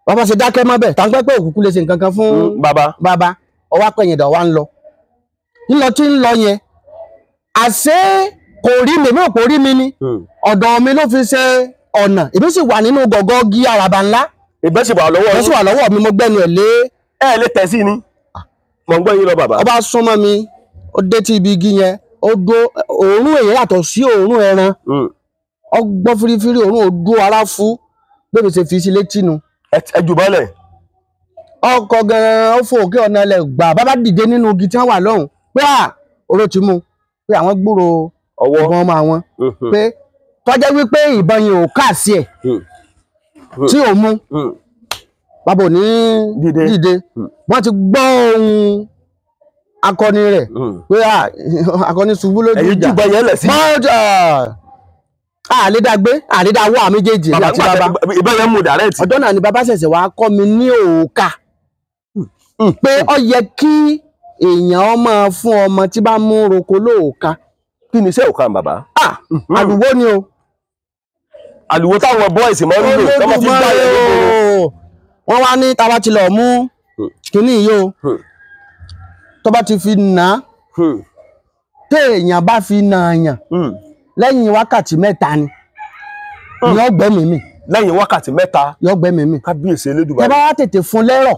bàbá ṣe dákẹ́ mọ́ bẹ́ẹ̀ tàpẹ́pẹ́ òkùnkùn lè ṣe nǹkan kan fún bàbá ọwọ́ apẹ̀yìn dà wá ń lọ. ńlọ tí ń lọ yẹn àṣé kò rí mi náà kò rí mi ni ọ̀dọ̀ mi ló fi ṣe ọ̀nà èmi sì wà nínú gọ̀gọ́ gí àràbà ńlá. ìbẹ́ sì wà lọ́wọ́ mi mo gbẹ́nu ẹ̀ lé. ẹ lè tẹ̀ sí ni. mo gbọ́ yín lọ bàbá. ọba súnmọ́ mi ó dé tí ibi igi yẹn ó dó òórùn èyí yàtọ̀ sí òórùn ẹran ó gbọ́ firifiri òórùn ó dó ara fún bébè ṣe fi sí létí nu. ẹ jù bọ́lẹ̀. ọkọ̀ gan-an ó fò òkè ọ̀nà ilẹ̀ gbà bàbá dìde nínú igi tí wọ́n wà lọ́hùn pé oró ti mú pé àwọn gbúrò ìbọn ọmọ àwọn pé tọ́jẹ́ wípé ìbọn yìí ò kà sí ẹ̀ tí ò mú bàbá ò ní dìde wọ́n ti gbọ́ ohun akọni rẹ̀ pé akọni ṣubú lójú ìjà jùbọ̀ yẹn lẹ̀ sí. àlédàgbé àlédàwọ̀ àméjèèjì àti bàbá ìbọn yẹn mú dàrẹ́ẹ̀tì. ọjọ́ náà ni bàbá ṣẹ̀ṣẹ̀ wá kọ́ mi ní òòkà pé ó yẹ kí èèyàn máa fún ọmọ tí bá mú roko lóòka. kí ni iṣẹ́ òkà bàbá? àlùwò ni o. àlùwò táwọn bọ́ìsì máa ń lò tọ́mọ fi gbá yẹn lóko. wọ́n wá ní táwa ti lọ mú kíní yìí o tó bá ti fi nà á téèyàn bá fi nà àyàn lẹ́yìn wákàtí mẹ́ta ni yóò gbẹ́mìí mì. lẹ́yìn wákàtí mẹ́ta yóò gbẹ́mìí mì. kábíyèsí Elédùmarè. tẹ́ bá wá tètè fún lẹ́rọ̀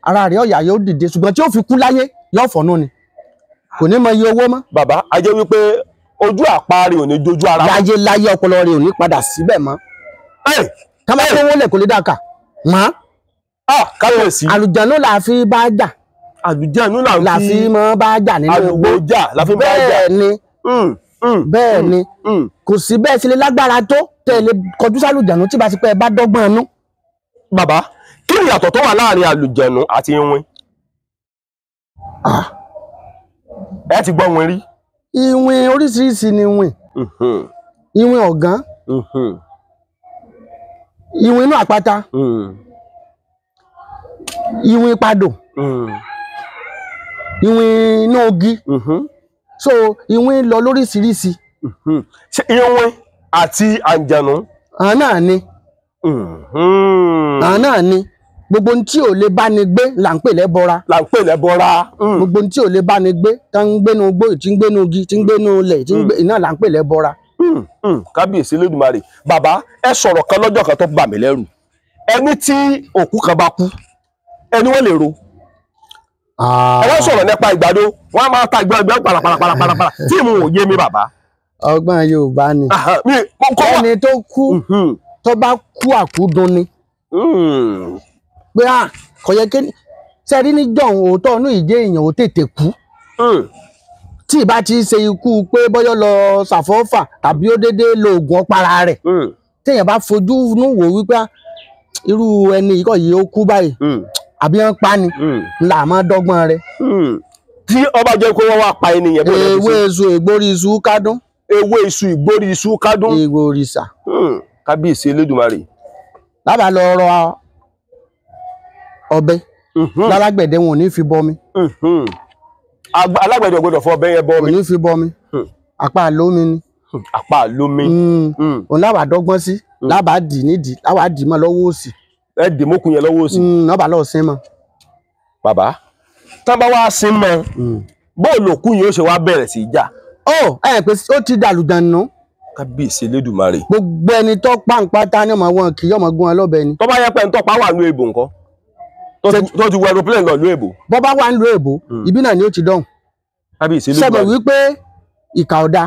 ara rẹ̀ ọ̀yà yóò dìde ṣùgbọ́n tí ó fi kú láyé yóò fọ̀nù ni kò ní mọ iye owó mọ́. bàbá a jẹ́ wípé ojú àparí ò ní dojú ara. láyé ọpọlọ rẹ̀ ò ní padà síbẹ̀ mọ́. ká má kó wọlé kò lè dàkà mọ́. kábíyèsí. àlùjànnú là fi bá jà. àlùjànnú là fi mọ́ bá jà nínú àlùwò jà la fi bá jà. bẹ́ẹ̀ ni kò sí bẹ́ẹ̀ sílé lágbára tó tẹ̀lé kọjú sálùjànnú tí bá ti pẹ́ bá dọ́gbọ́n nú. bàbá kí ni ìyàtọ̀ tó wà láàrin àlùjànnú àti iwin? ẹ ti gbọ́ wọn rí. Iwin oríṣiríṣi ni iwin. Iwin ọ̀gán. Iwin inú àpáta. Iwin padò. Iwin inú ogi. So iwin lọ lóríṣiríṣi. Ṣé iwin àti àǹjànú? Àná ni. Àná ni. Gbogbo ohun tí ò lè bá ni gbé là ń pè lẹ́bọra. là ń pè lẹ́bọra. Gbogbo ohun tí ò lè bá ni gbé tá ń gbénu gbó tí ń gbénu igi tí ń gbénu ilẹ̀ tí ń gbé iná là ń pè lẹ́bọra. kábíyèsí Elédùmarè. bàbá ẹ sọ̀rọ̀ kan lọ́jọ́ kan tó bà mí lẹ́rù. ẹni tí òkú kan bá kú ẹni wọ́n lè ro. ẹ wọ́n sọ̀rọ̀ nípa ìgbàdo wọ́n á máa ta ìgbàdo pàlàpàlàpàlàpàlà tí mo ò yé mi bàbá. ọgbọ́n Yorùbá ni. ẹni tó kú tó bá kú àkúdùn ni. pé kò yẹ kí sẹ́rí ní jọ̀hún òótọ́ inú ìjẹ́ èèyàn ò tètè kú tí ìbá ti ṣe ikú pé bọ́yọ́ lọ ṣàfọ́fà tàbí ó dédé lo oògùn ọ̀para rẹ̀ téèyàn bá fojú inú wò wípé irú ẹni ìkọ̀ yìí ó kú báyìí àbí wọ́n pa ni là máa dọ́gbọ́n rẹ̀. tí ọba jẹ́ kó wọ́n wá pa ènìyàn bó lè fi ewé iṣu ìgbórí iṣu kádùn. ewé iṣu ìgbórí iṣu kádùn. ìgbò òrìṣà. kábíyèsí Elédùmarè. lábàá lọ rọ ọbẹ̀ lálágbẹ̀dẹ wọn ò ní fi bọmi. alágbẹ̀dẹ ò gbọdọ̀ fọ ọbẹ̀ yẹn bọmi. ò ní fi bọmi. àpá lómi ni. àpá lómi. òun lábàá dọ́gbọ́n sí lábàá dì nídìí lábàá dì mọ́ lọ́wọ́ òsì. ẹ dì mókun yẹn lọ́wọ́ òsì. lábàá lọ́ọ̀ sin mọ́. bàbá tán bá wá sin mọ́ bóòlù òkú yìí ó ṣe wá bẹ̀rẹ̀ sí í jà. pé ó ti dàlùdànù. kábíyèsí Elédùmarè. gbogbo ẹni tó pàǹpátá ní ọmọ wọn kì í ọmọ gún wọn lọ́bẹ ni. tó bá yẹ pé ń tọ́pa wà ní èbò nǹkan tó ti wọ aeroplane lọ ní èbò. bọ́ bá wà ń lo èbò ibi náà ni ó ti dọ̀hùn. kábíyèsí Elédùmarè. sẹ́bẹ̀ wípé ìkà ọ̀dà.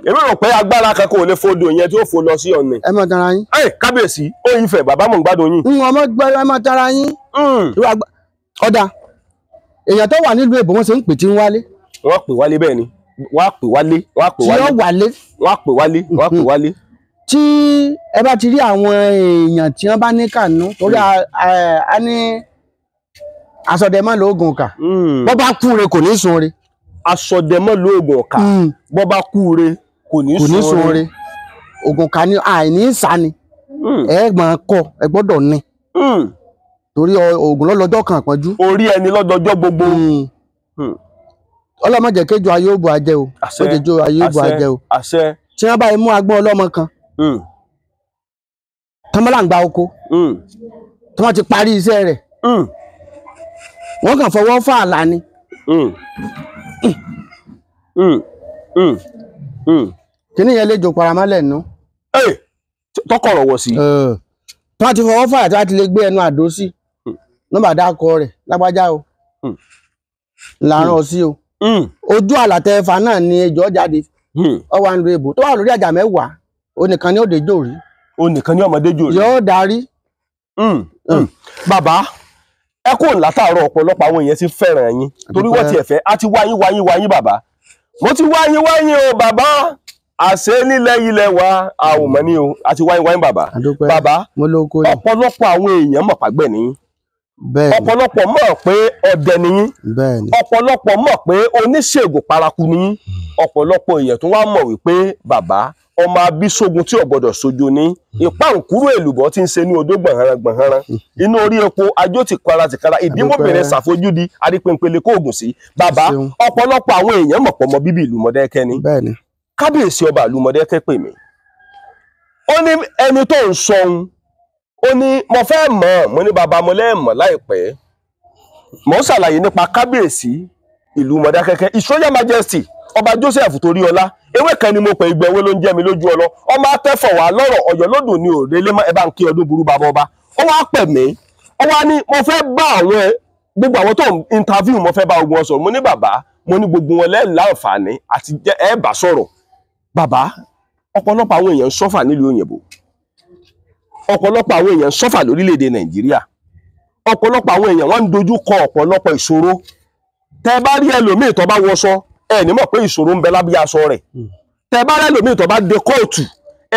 Èmi rò pé agbára kankan ò lè fodò yẹn tí ó fò lọ sí ọ̀nà. Ẹ mọ̀ tara yín. Kábíyèsí ó yin fẹ̀ bàbá mò ń gbádùn yín. Ọmọ gbọ́ ẹ mọ̀ tara yín. Ọ̀dà èèyàn tó wà nílùú èbó wọn ṣe ń pè tí ń wálé. Wọ́n pè wálé bẹ́ẹ̀ ni. Wọ́n á pè wálé. Wọ́n á pè wálé. Tí ó wálé. Wọ́n á pè wálé. Wọ́n á pè wálé. Tí ẹ bá ti rí àwọn èèyàn tí wọ́n bá ní kànú torí a ní asọdẹmọ lóògùn kà. Bọ́ bá kú re kò ní sun re. Asọdẹmọ lóògùn kà. Bọ́ bá kú re kò ní sun re. Ògùn kà ní àìní ìsani. Ẹ máa kọ ẹ gbọ́dọ̀ ní. Torí ògùn lọ́lọ́jọ́ kan àpọ́njú. Orí ẹni lọ́dọọjọ́ gbogbo. Ọlọ́mọ jẹ́ kéjọ ayé òbò ajẹ́ o. Kéjọ ayé òbò ajẹ́ o. Tí wọ́n bá mú agbọ́n ọlọ́mọ kan. Tọ́mọ́lá ń gba oko. Tí wọ́n ti parí iṣẹ́ rẹ̀. Wọ́n kàn fọwọ́ fà àlà ni. Kíní yẹn lè jò paramálẹ̀ nù. Tọkọ̀rọ̀ wọ̀ sí. Tí wọ́n ti fọwọ́ fà àti wọ́n ti lè gbé ẹnu àdó sí. Nọ́mbà dákọ rẹ̀ lágbájá o. Làárọ̀ sí o. Ojú àlàtẹ̀fà náà ni ejò jáde. Ọwọ́ àndó èbò tó wà lórí àjà mẹ́wàá. Onìkan ni ó dé jòrí. Onìkan ni ọmọdé jòrí. Yóò darí. Bàbá ẹ kò ń látàárọ̀ ọ̀pọ̀lọpọ̀ àwọn èèyàn ti fẹ́ràn yín torí wọ́n ti ẹ̀fẹ́ á ti wáyín bàbá. Mo ti wáyín o bàbá. Àṣẹ nílẹ̀ ilẹ̀ wa a ò mọ̀ ní o a ti wáyín bàbá. Bàbá ọ̀pọ̀lọpọ̀ àwọn èèyàn mọ̀ pàgbẹ́ nìyí. Ọ̀pọ̀lọpọ̀ mọ̀ pé ọdẹ nìyí. Ọ̀pọ̀lọpọ̀ mọ̀ pé oníṣègùn paraku nìyí. Ọ̀pọ̀lọpọ̀ èèyàn tó wá mọ̀ wípé bàbá ọmọ abísógun tí ò gbọdọ̀ sojo ní ìpáǹkúrò èlùbọ́ tí ń ṣe ní odó gbọ̀nrangbọ̀nran inú orí epo ajó ti kara ìdímọ̀bìnrin ṣàfojúdi arípéńpele kóògùn sí. Bàbá ọ̀pọ̀lọpọ̀ àwọn èèyàn mọ̀ pọ̀ mọ́ bíbí ìlú Mọdákẹ́kẹ́ ni. Kábíyèsí ọba ìlú Mọdákẹ́kẹ́ pè mí. Ó ní ẹni tó ń sọ ohun ó ní mo fẹ́ mọ̀ mo ní bàbá mo lẹ́ẹ̀mọ̀ láìpẹ́. Mo ń ṣàlàyé nípa kábíyèsí ìlú Mọdákẹ́kẹ́ His Royal Majesty ọba Joseph Toríọlá ewé kan ni mo pè ìgbẹ̀wé ló ń jẹ́ mi lójú ọlọ ọmọ atẹ́fọ̀ wà lọ́rọ̀ Ọ̀yọ́ lódùn ní òrèlé mọ́ ẹ bá ń kí ọdún burú bàbá ọba. Ó wá pè mí ó wá ní mo fẹ́ bá àwọn gbogbo àwọn tó ń interview mo fẹ́ bá ogun ọsọ mo ní bàbá mo ní gbogbo wọn lẹ́ẹ̀ láǹfààní àti ẹ bá sọ̀rọ̀. Bàbá ọ̀pọ̀lọpọ̀ àwọn èèyàn sọ́fà nílùú òyìnbó ọ̀pọ̀lọpọ̀ àwọn èèyàn sọ́fà lórílẹ̀‐èdè Nàìjíríà ọ̀pọ̀lọpọ̀ àwọn èèyàn wọ́n ń dojú kọ ọ̀pọ̀lọpọ̀ ìṣòro. Tẹ́ bá rí ẹlòmíì tó bá wọṣọ ẹ ní mọ̀ pé ìṣòro ń bẹ lábẹ́ aṣọ rẹ̀. Tẹ́ bá rí ẹlòmíì tó bá dé kóòtù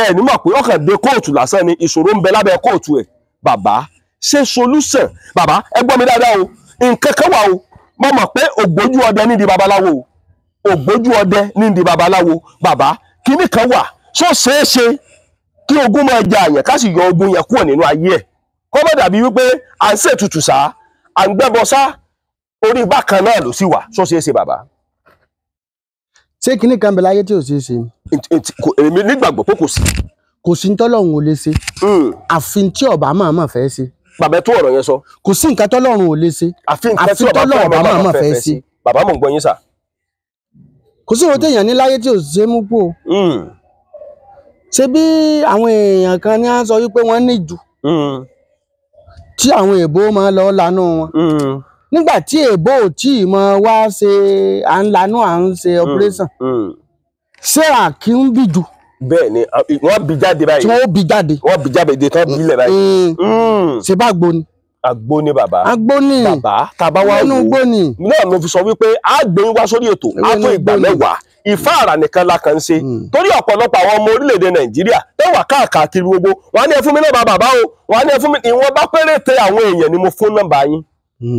ẹ ní mọ̀ pé ọkàn dé kóòtù lásán ni ìṣòro ń bẹ lábẹ́ kóòtù ẹ̀. Bàbá ṣe solution bàbá ẹ gbọ́ mi dáadáa o nǹkan kan wà o mo mọ̀ pé ògbójú ọdẹ ní di babaláwo ògbójú ọdẹ ní di babaláwo. Bàbá kíní kan wà sọ ṣeé ṣe kí ogun máa jà àyàn ká sì yọ ogun yẹn kúrò nínú ayé ẹ̀ kó má dàbí wípé à ń ṣètùtù sá à ń gbẹ́bọ sá orí bákan náà ló sì wà sọ ṣeé ṣe bàbá. Ṣé kíní kan bẹ láyé tí ò ṣeé ṣe ni? Èmi nígbàgbọ́ pé kò sí. Kò sí tọ́lọ́run ò lè ṣe. Àfi tí ọba máa fẹ́ ṣe. Bàbá tó ọ̀rọ̀ yẹn sọ. Kò sí nǹkan tọ́lọ́run ò lè ṣe. Àfi nǹkan tí ọba máa fẹ́ ṣe. Bàbá mò ń gbọ́ yín sà. Kò sí òun téèyàn ní láyé tí ò ṣe mú pò. Ṣé bí àwọn èèyàn kan ní á sọ wípé wọ́n ní jù tí àwọn èèbó máa lọ lánú wọn. Nígbà tí èèbó ò tí ì mọ wá ṣe à ń lanú à ń ṣe operation ṣé àkí ń bì jù. Bẹ́ẹ̀ ni wọ́n bí jáde báyìí. Tí wọ́n bí jáde. Wọ́n bí jáde tán bí ilẹ̀ báyìí. Ṣé bá gbo ni. Àgbo ni bàbá. Àgbo ni. Bàbá tàbá wá wò náà mo fi sọ wípé a gbé wá sórí ètò a tó ìgbà mẹ́wàá ìfáàrà nìkan la kàn ń ṣe torí ọ̀pọ̀lọpọ̀ àwọn ọmọ orílẹ̀-èdè Nàìjíríà tó wà káàkiri gbogbo wọn á ní ẹ fún mi nọ́mbà bàbá o wọn á ní ẹ fún mi ìwọ̀n bá péréte àwọn èèyàn ni mo fún nọ́mbà yín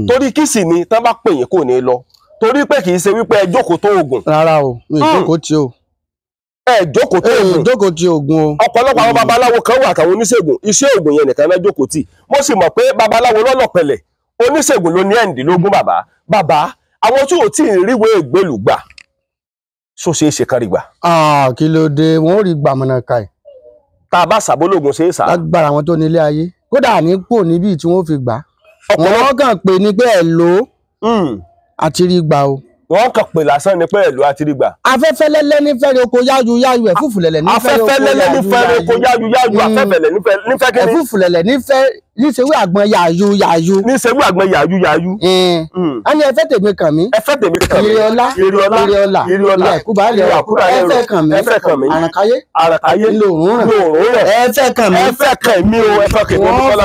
torí kí sì ni tán bá pè yín kò ní lọ torí pé kì í ṣe wípé ẹ jókòó tó oògùn. Rárá o mi jókòó tí o. Ẹ jókòó tó oògùn. Jókòó tí oògùn o. Ọ̀pọ̀lọpọ̀ àwọn babaláwo kan wà àtàwọn oníṣègùn iṣẹ́ oògùn yẹn nìkan náà jókòó tì mo sì mọ̀ pé babaláwo lọ́lọ́pẹ̀lẹ̀ oníṣègùn ló ní ẹ̀ǹdínlógún bàbá àwọn tí ò tí ì ríwèé ìgbélú gbà so ṣe é ṣe kárí gbà. Kí ló dé wọn ò rí gbàmọ̀nà ká ẹ̀. Tá a bá ṣàbólógún ṣe é sá. Lágbára àwọn tó nílé ayé kódà ní pò níbi tí wọ́n fi gbà. Wọ́n kàn pé ní pé ẹ̀ lò ó àti rí gbà o. wọ́n kàn pè lásán ní pẹ̀lú àtìrígbà. afẹ́fẹ́ lẹ́lẹ́ ní fẹ́rẹ̀ oko yáyu yáyu ẹ̀fúùfù lẹ̀lẹ̀ ní fẹ́rẹ̀ oko afẹ́fẹ́ lẹ́lẹ́ ní fẹ́rẹ̀ oko yáyu yáyu afẹ́fẹ́ lẹ̀ ní fẹ́ kí ni. ẹ̀fúùfù lẹ̀lẹ̀ ní fẹ́ níṣẹ́wé àgbọn yáyu yáyu. níṣẹ́wé àgbọn yáyu yáyu. a ní ẹfẹ́ tèmi kàn mí. ẹfẹ́ tèmi kàn mí. Iriola ilẹ̀ ẹ̀kúbà ẹfẹ́ kàn mí. àràkáyé lòrùn rẹ̀ ẹfẹ́ kàn mí. ẹfẹ́ kàn mí o ẹfẹ́ kàn mí. wọ́n fẹ́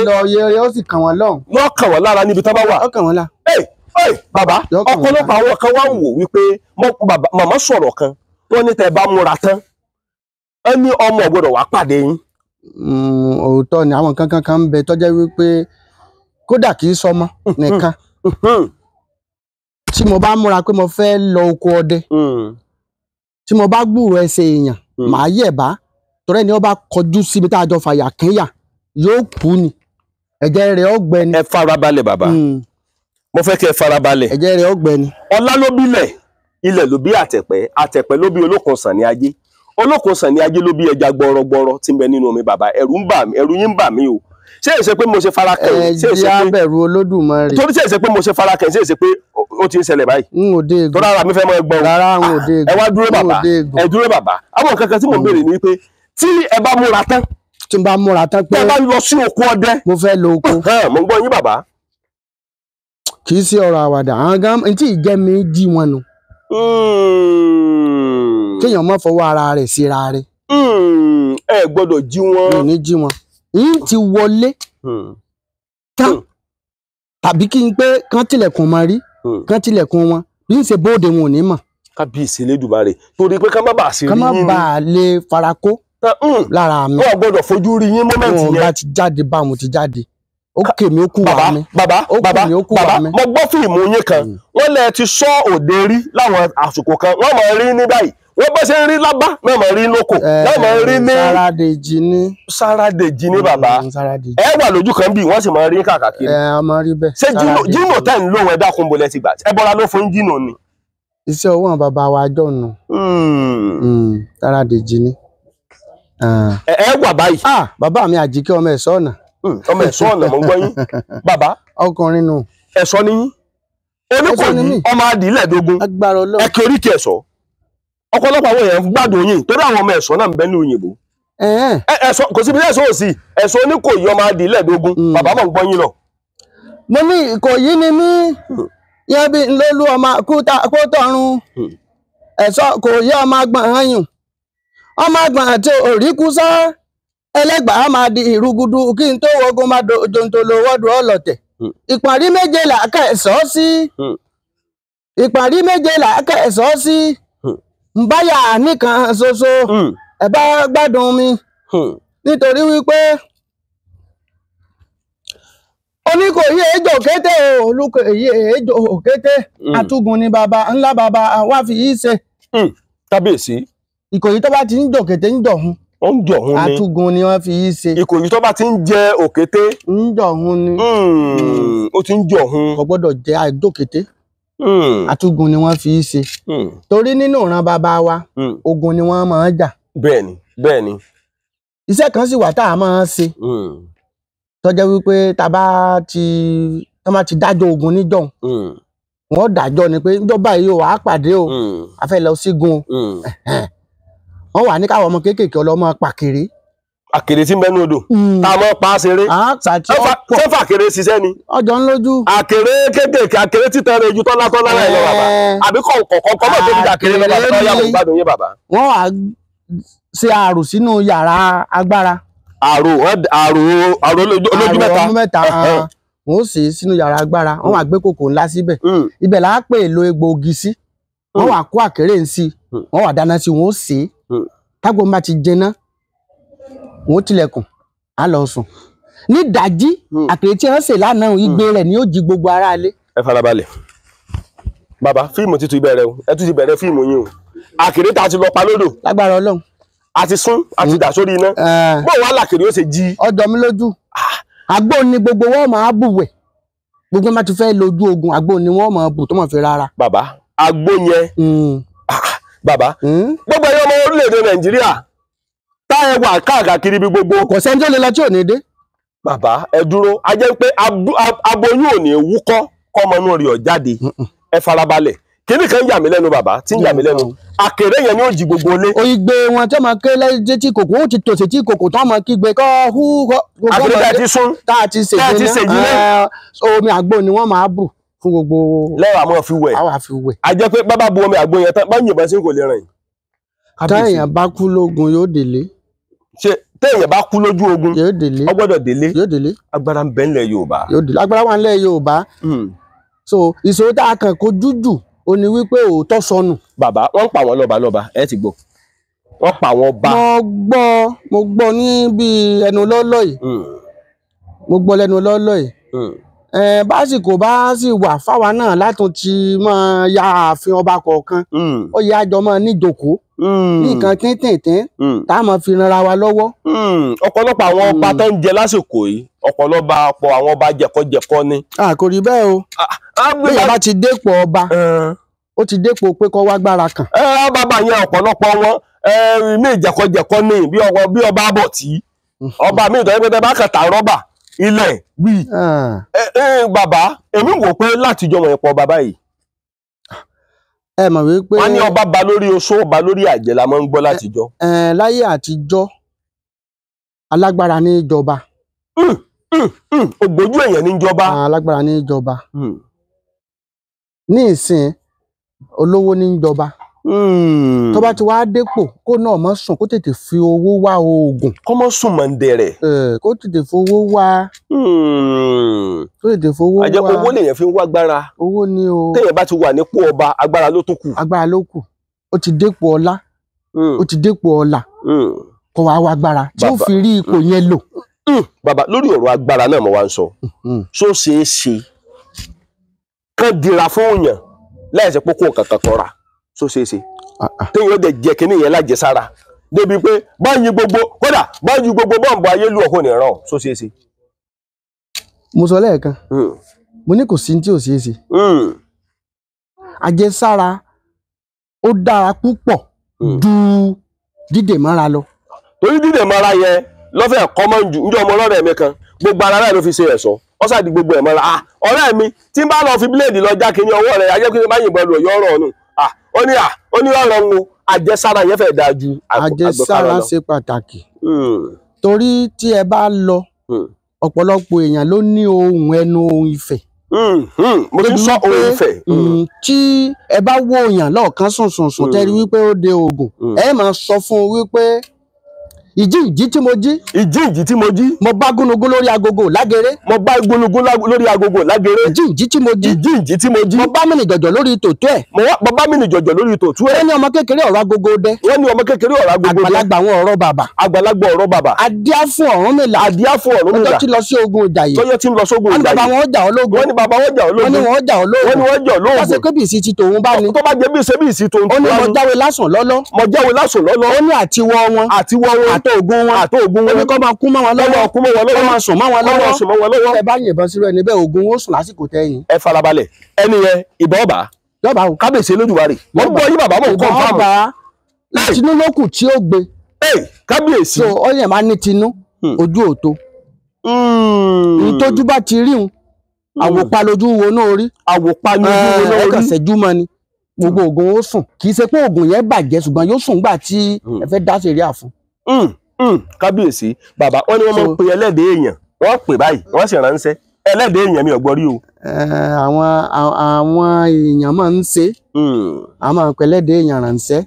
lọ yóò sì kàn wọ́n lọ́hùn. yóò kàn wọ́n lára níbi tó bá wà. ó kàn wọ́n lára. Bàbá ọ̀pọ̀lọpọ̀ àwọn kan wá ń wò wípé màmá sọ̀rọ̀ kan wọ́n ní tẹ́ bá múra tán ẹ ní ọmọ ọ̀gbọ́dọ̀ wá pàdé yín. òótọ́ ni àwọn kankan kan ń bẹ tó jẹ́ wípé kódà kì í sọmọ nìkan tí mo bá múra pé mo fẹ́ lọ oko ọdẹ tí mo bá gbúrò ẹsẹ̀ èèyàn màá yẹ̀ bá torí ẹni ó bá kọjú síbi tá a jọ fàyà kínyà yóò kú ni ẹ̀jẹ̀ rẹ̀ ó gbẹ ni. ẹ farabalẹ̀ bàbá mo fẹ́ kí ẹ farabalẹ̀. ẹ̀jẹ̀ rẹ̀ ó gbẹ ni. ọlá ló bílẹ̀ ilẹ̀ ló bí àtẹ̀pẹ́ àtẹ̀pẹ́ ló bí olókun sàn ní ajé olókun sàn ní ajé ló bí ẹja gbọrọgbọrọ tí ń bẹ nínú omi bàbá ẹ̀rù yín ń bà mí o ṣé èsè pé mo ṣe fara kẹ́yìn ṣé èsè pé abẹ̀rù Olódùmarè torí ṣé èsè pé mo ṣe fara kẹ́yìn ṣé èsè pé ó ti ń ṣẹlẹ̀ báyìí. n ò dé egun tó rárá mi fẹ́ mọ ẹgbọ́n rárá n ò dé egun ẹ wá dúró bàbá ẹ dúró bàbá àwọn nǹkan kan tí mò ń béèrè ni pé tí ẹ bá múra tán tí n bá múra tán pé ẹ bá lọ sí oko ọdẹ mo fẹ́ lo oko mo ń gbọ́ yín bàbá. kì í sí ọ̀rọ̀ àwàdà àwọn gan tí ìjẹ́ mi jí wọn nù kéèyàn má fọwọ́ ara rẹ̀ síra rẹ̀ ẹ gbọ́dọ̀ jí wọn. mi ò ní jí wọn yín ti wọlé tán tàbí kí n pé kán tilẹ̀kùn mọ́ rí kán tilẹ̀kùn wọn bí n ṣe bóde wọn ò ní mọ̀. kábíyèsí Elédùmarè torí pé ká má bàa sí rí yín ni ká má bàa lè farakó lára mi. wọn gbọ́dọ̀ fojú rí yín mọ́mẹ́ǹtì yẹn. wọn bá ti jáde bá mo ti jáde ó kè mí ó kú wà mí. bàbá mo gbọ́ fíìmù yín kan wọ́n lẹ ti sọ òde rí láwọn àsìkò kan wọ́n máa rí ní báyìí wọ́n bá ṣe ń rí lábá náà máa rí lóko náà máa rí ní. Sáradèjì ní bàbá ẹ wà lójú kan bí wọ́n sì máa rí káàkiri. ọmọ rí bẹ́ẹ̀. ṣé jíìnà tẹ̀ ń lóhun ẹ̀dá kún bolẹ̀ ti gbà ẹ bọ́ra ló fún jíìnà ni. iṣẹ́ owó àwọn bàbá wa jọ nù. Sáradèjì ní. ẹ wà báyìí. bàbá mi Àjíkẹ́ ọmọ ẹ̀ṣọ́ ọ̀nà. ọmọ ẹ̀ṣọ́ ọ̀nà mo ń gbọ́ yín bàbá. ọkùnrin nù. ẹ̀ṣọ́ ni yín. Oníkòyí ọmọ adìlẹ̀dógún ẹ kí oríkì ẹ̀ṣọ́. ọ̀pọ̀lọpọ̀ àwọn èèyàn gbádùn yín torí àwọn ọmọ ẹ̀ṣọ́ náà ń bẹ ní òyìnbó. ẹ̀ṣọ́ kò síbi ẹ̀ṣọ́ òsì ẹ̀ṣọ́ Oníkòyí ọmọ adìlẹ̀dógún bàbá mọ̀ ń gbọ́ yín lọ. mo ní Ìkòyí ni mí yẹbi lólu ọmọ kó tọrun ẹ̀ṣọ́ Ìkòyí ọmọ agbọ̀n yùn ọmọ agbọ̀n àti òríkúsá ẹlẹ́gbàá máa di ìrúgudu kí n tó wọgún máa dòǹtòlò wọ́dù ọlọ́tẹ̀ ìpàrí méje làákà ẹ̀ṣọ́ sí ìpàrí méje làákà ẹ̀ṣọ́ sí nbáyà nìkan ṣoṣo ẹ bá gbádùn mi nítorí wípé Oníkòyí èjò kété Olúkòyí èjò kété àtúgùn ni bàbá ńlá bàbá wa fi yí ṣe. kábíyèsí. Ìkòyí tó bá ti ń jò kété ń jọ̀hún. ó ń jọ̀hún ni àtúgùn ni wọ́n fi yí ṣe. Ìkòyí tó bá ti ń jẹ òkété. ń jọ̀hún ni. ó ti ń jọ̀hún. kò gbọ́dọ̀ jẹ́ àjòkété. àtúgùn ni wọ́n fi yí ṣe. torí nínú ìran bàbá wa ogun ni wọ́n máa ń jà. bẹ́ẹ̀ni. iṣẹ́ kan sì wà tá a máa ń ṣe. tó jẹ́ wípé tá bá ti dájọ́ ogun níjọ́un wọ́n dájọ́ ni pé níjọba yìí ó wàá pàdé o a fẹ́ lọ sígun o wọ́n wà ní káwọn ọmọ kéékèèké ọlọ́mọ pàkèrè. àkèrè tí ń bẹnu odò tá a mọ pa á ṣeré ṣé fàkèrè ṣiṣẹ́ ni. ọjọ́ ń lójú. àkèrè kéékèèké àkèrè títẹ̀ rẹ̀ ju tọ́lá rẹ̀ lọ bàbá àbí kọ̀ọ̀kan mọ̀ tó fi àkèrè lọ bàbá yàgò gbádùn yín bàbá. wọ́n wàá ṣe àrò sínú yàrá agbára. àrò olójú mẹ́ta wọ́n sì sínú yàrá agbára wọ́n wá gbé kòkò ńlá síbẹ̀ ibẹ̀ là á pè lo egbòogi sí wọ́n wá kó àkèrè ń sí wọ́n wá dáná sí wọ́n sè é tágbó bá ti jẹná wọ́n tilẹ̀kùn á lọ sùn ní ìdájí àkèrè tí wọ́n sè lánàá igbe rẹ̀ ni ó jí gbogbo ará ilé. ẹ farabalẹ̀ bàbá fíìmù ti bẹ̀rẹ̀ o ẹ tún ti bẹ̀rẹ̀ fíìmù yín o àkèrè tá a ti lọ pa lódò lágbára Ọlọ́run àti sún àti dà sórí iná bó wà lákèrè ó ṣe jí. ọjọ́ mi lójú àgbò ni gbogbo wọn máa bùwẹ̀ gbogbo máa ti fẹ́ lójú ogun àgbò ni wọn máa bù tó máa fi rárá. bàbá àgbò yẹn bàbá gbogbo ẹyọ ọmọ orílẹ̀-èdè Nàìjíríà tá ẹ wà káàkiri bí gbogbo. kò sẹ́ni tó lè lọ tí ò ní dé. bàbá ẹ dúró a jẹ́ pé aboyún ò ní wúkọ́ kọ́mọnú rẹ̀ ọ̀ jáde ẹ farabalẹ̀ kíní kan yà mí lẹ́nu bàbá tí ń yà mí lẹ́nu àkèré yẹn ni ó jí gbogbo ilé. oyigbe wọn tí wọn ké lẹ́yìn tí kòkó ó ti tòsí tí kòkó tó máa kígbe kọ́ hú àkèré tá a ti sún tá a ti ṣèjì náà omi àgbo ni wọ́n máa bù fún gbogbo. lẹ́wọ̀n àmọ́ fi wẹ̀ àwa fi wẹ̀. a jẹ́ pé bàbá bu omi àgbo yẹn tán bá yìnbọn sí kò lè rìn. táyà bá kú lógun yóò délé. ṣe téèyàn bá kú lójú ogun yóò délé. ó gbọ́dọ̀ délé. yóò délé. agbára ń bẹ ńlẹ̀ Yorùbá. yóò délé agbára wà ńlẹ̀ Yorùbá. so ìṣòro tá a kàn kojú jù ó ní wípé òótọ́ sọnù. bàbá wọ́n pa àwọn lọ́balọ́ba ẹ ti gbọ́ wọ́n pa àwọn ọba. mo gbọ́ ní bíi ẹnu lọ́lọ́ yìí. mo gbọ́ lẹ́nu lọ́lọ́ yìí. básìkò bá sì wà fáwa náà látún ti máa ya ààfin ọba kọ̀ọ̀kan. ó yẹ àjọ máa níjòkó. ní nǹkan tíntìntín tá a máa fi ranra wa lọ́wọ́. ọ̀pọ̀lọpọ̀ àwọn ọba tó ń jẹ lásìkò yìí ọ̀pọ̀lọpọ̀ àwọn ọba jẹ̀kọ́jẹ̀kọ́ ni. kò rí bẹ́ẹ̀ o. bí yàrá ti dépò ọba ó ti dépò pé kó wá gbára kan. bàbá yẹn ọ̀pọ̀lọpọ̀ wọn mí jẹ̀kọ́jẹ̀kọ́ ni bí ọba bọ̀ tí ọba mi ìtọ́jú pé tẹ bá kàn tà rọ́bà ilẹ̀ gbì. bàbá èmi wò pé látijọ́ wọn ẹ̀pọ̀ bàbá yìí. ẹ mọ̀ wípé wọ́n ní ọba ba lórí oṣó ọba lórí àjẹ́ la máa ń gbọ́ látijọ́. láyé àtijọ́ alágbára ní ìjọba. ògbójú èèyàn ní ìjọba. alágbára ní ìjọba. ní ìsìn olówó ní ìjọba. tó bá ti wá dépò kó náà mọ́ sùn kó tètè fi owó wá oògùn. kó mọ́ sùn mọ́ ń dẹ̀rẹ̀. kó tètè fowó wá. kó tètè fowó wá. àjẹ́ owó lèèyàn fi ń wá agbára. owó ni o. téèyàn bá ti wà nípò ọba agbára ló tó kù. agbára ló kù. ó ti dépò ọlá. ó ti dépò ọlà. kó wá wá agbára tí ó fi rí ipò yẹn lò. bàbá lórí ọ̀rọ̀ agbára náà mo wá ń sọ. ṣó ṣeé ṣe kán dira fún òyàn láìsí pé kó kankan tọ́ra so ṣeéṣe téèyàn ó dẹ̀ jẹ́ kínní yẹn lájẹsára débi pé báyìí gbogbo kódà báyìí gbogbo bọ́ǹbù ayé lù ọ̀kọ́ nìran so ṣeéṣe. mo sọ lẹ́ẹ̀kan mo ní kò sí tí ò ṣeéṣe. àjẹsára ó dára púpọ̀ ju dídè mọ́ra lọ. torí dídè mọ́ra yẹn lọ́fẹ̀ẹ́ kọ́mọ́ ju njẹ́ ọmọ ọlọ́rẹ̀ mi kan gbogbo ara rẹ̀ ló fi ṣe ẹ̀ṣọ́ ọ̀sàdì gbogbo ẹ̀ mọ́ra ọ̀rẹ́ mi tí n bá lọ fi bíléèdì lọ já kínní ọwọ́ rẹ̀ ajẹ́ kí n bá yìnbọn lù ọ̀yọ́ ọ̀rọ̀ ọ̀nù ó ní ọ̀rọ̀ ń wo àjẹsára yẹn fẹ́ dáa ju àjẹsára ṣe pàtàkì torí tí ẹ bá lọ ọ̀pọ̀lọpọ̀ èèyàn ló ní ohun ẹnu ohun ìfẹ́. mo ti sọ ohun ìfẹ́. tí ẹ bá wo èèyàn lọ́ọ̀kan sùn tẹ́rí wípé ó de oògùn ẹ máa sọ fún un wípé ìjí tí mo jí. ìjí tí mo jí. mo bá gúnugún lórí agogo lágere. mo bá gúnugún lórí agogo lágere. ìjí tí mo jí. ìjí tí mo jí. mo bá mìnì jọ̀jọ̀ lórí tòtú ẹ̀. mo bá mìnì jọ̀jọ̀ lórí tòtú ẹ̀. wọ́n ní ọmọ kékeré ọ̀rọ̀ agogo dẹ. wọ́n ní ọmọ kékeré ọ̀rọ̀ agogo dẹ. àgbàlagbà àwọn ọ̀rọ̀ bàbà. àgbàlagbà ọ̀rọ̀ bàbà. adíá fún Ọ̀rúnmìlà. adíá fún Ọ̀rúnmìlà. ọjọ́ tí lọ sí ogun Ìjàyè. tọ́jọ́ tí ń lọ sógun Ìjàyè. wọ́n ní bàbá wọn jà ológun. wọ́n ní bàbá wọn jà ológun. wọ́n ní wọ́n jà ológun. wọ́n ní wọ́n jà ológun. wọ́n ṣe pé bíìsì ti tòun bá ní. tó bá jẹ́ bíìsì tòun. ó ní mo jáwé lásán lọ́lọ́. mo jáwé lásán lọ́lọ́. ó ní àtiwọ́ wọn. àtòògùn wọn. ó ní kó máa kú mọ́ wọn lọ́wọ́. kú mọ́ wọn lọ́wọ́. ó máa sùn mọ́ wọn lọ́wọ́. ẹ bá yìnbọn sí rẹ níbẹ̀ ogun ó sùn lásìkò tẹ́yìn. ẹ farabalẹ̀ ẹni yẹn ìbọn ọba. yọba o. kábíyèsí Olódùmarè. wọ́n gbọ́ yí bàbá mọ̀ nǹkan fáwọn. ìbọn ọba tinú lókù tí ó gbé. kábíyèsí. so ó yẹn máa ní tinú ojú òtó. ìtọ́jú bá ti rí un àwòpá lójú wo náà rí. àwòpá lójú wo náà rí. ẹ̀kan ṣẹ́jú mọ́ ni gbogbo oògùn ó sùn kì í ṣe pé oògùn yẹn bàjẹ́ ṣùgbọ́n yóò sùn gbà tí ẹ fẹ́ dá sẹ̀ríà fún. kábíyèsí bàbá wọn ni wọn máa ń pe ẹlẹ́dẹ̀ èèyàn wọ́n pè báyìí wọ́n sì ránṣẹ́ ẹlẹ́dẹ̀ èèyàn mi ò gbọ́ rí o. àwọn èèyàn máa ń ṣe àwọn máa ń pe ẹlẹ́dẹ̀ èèyàn ránṣẹ́.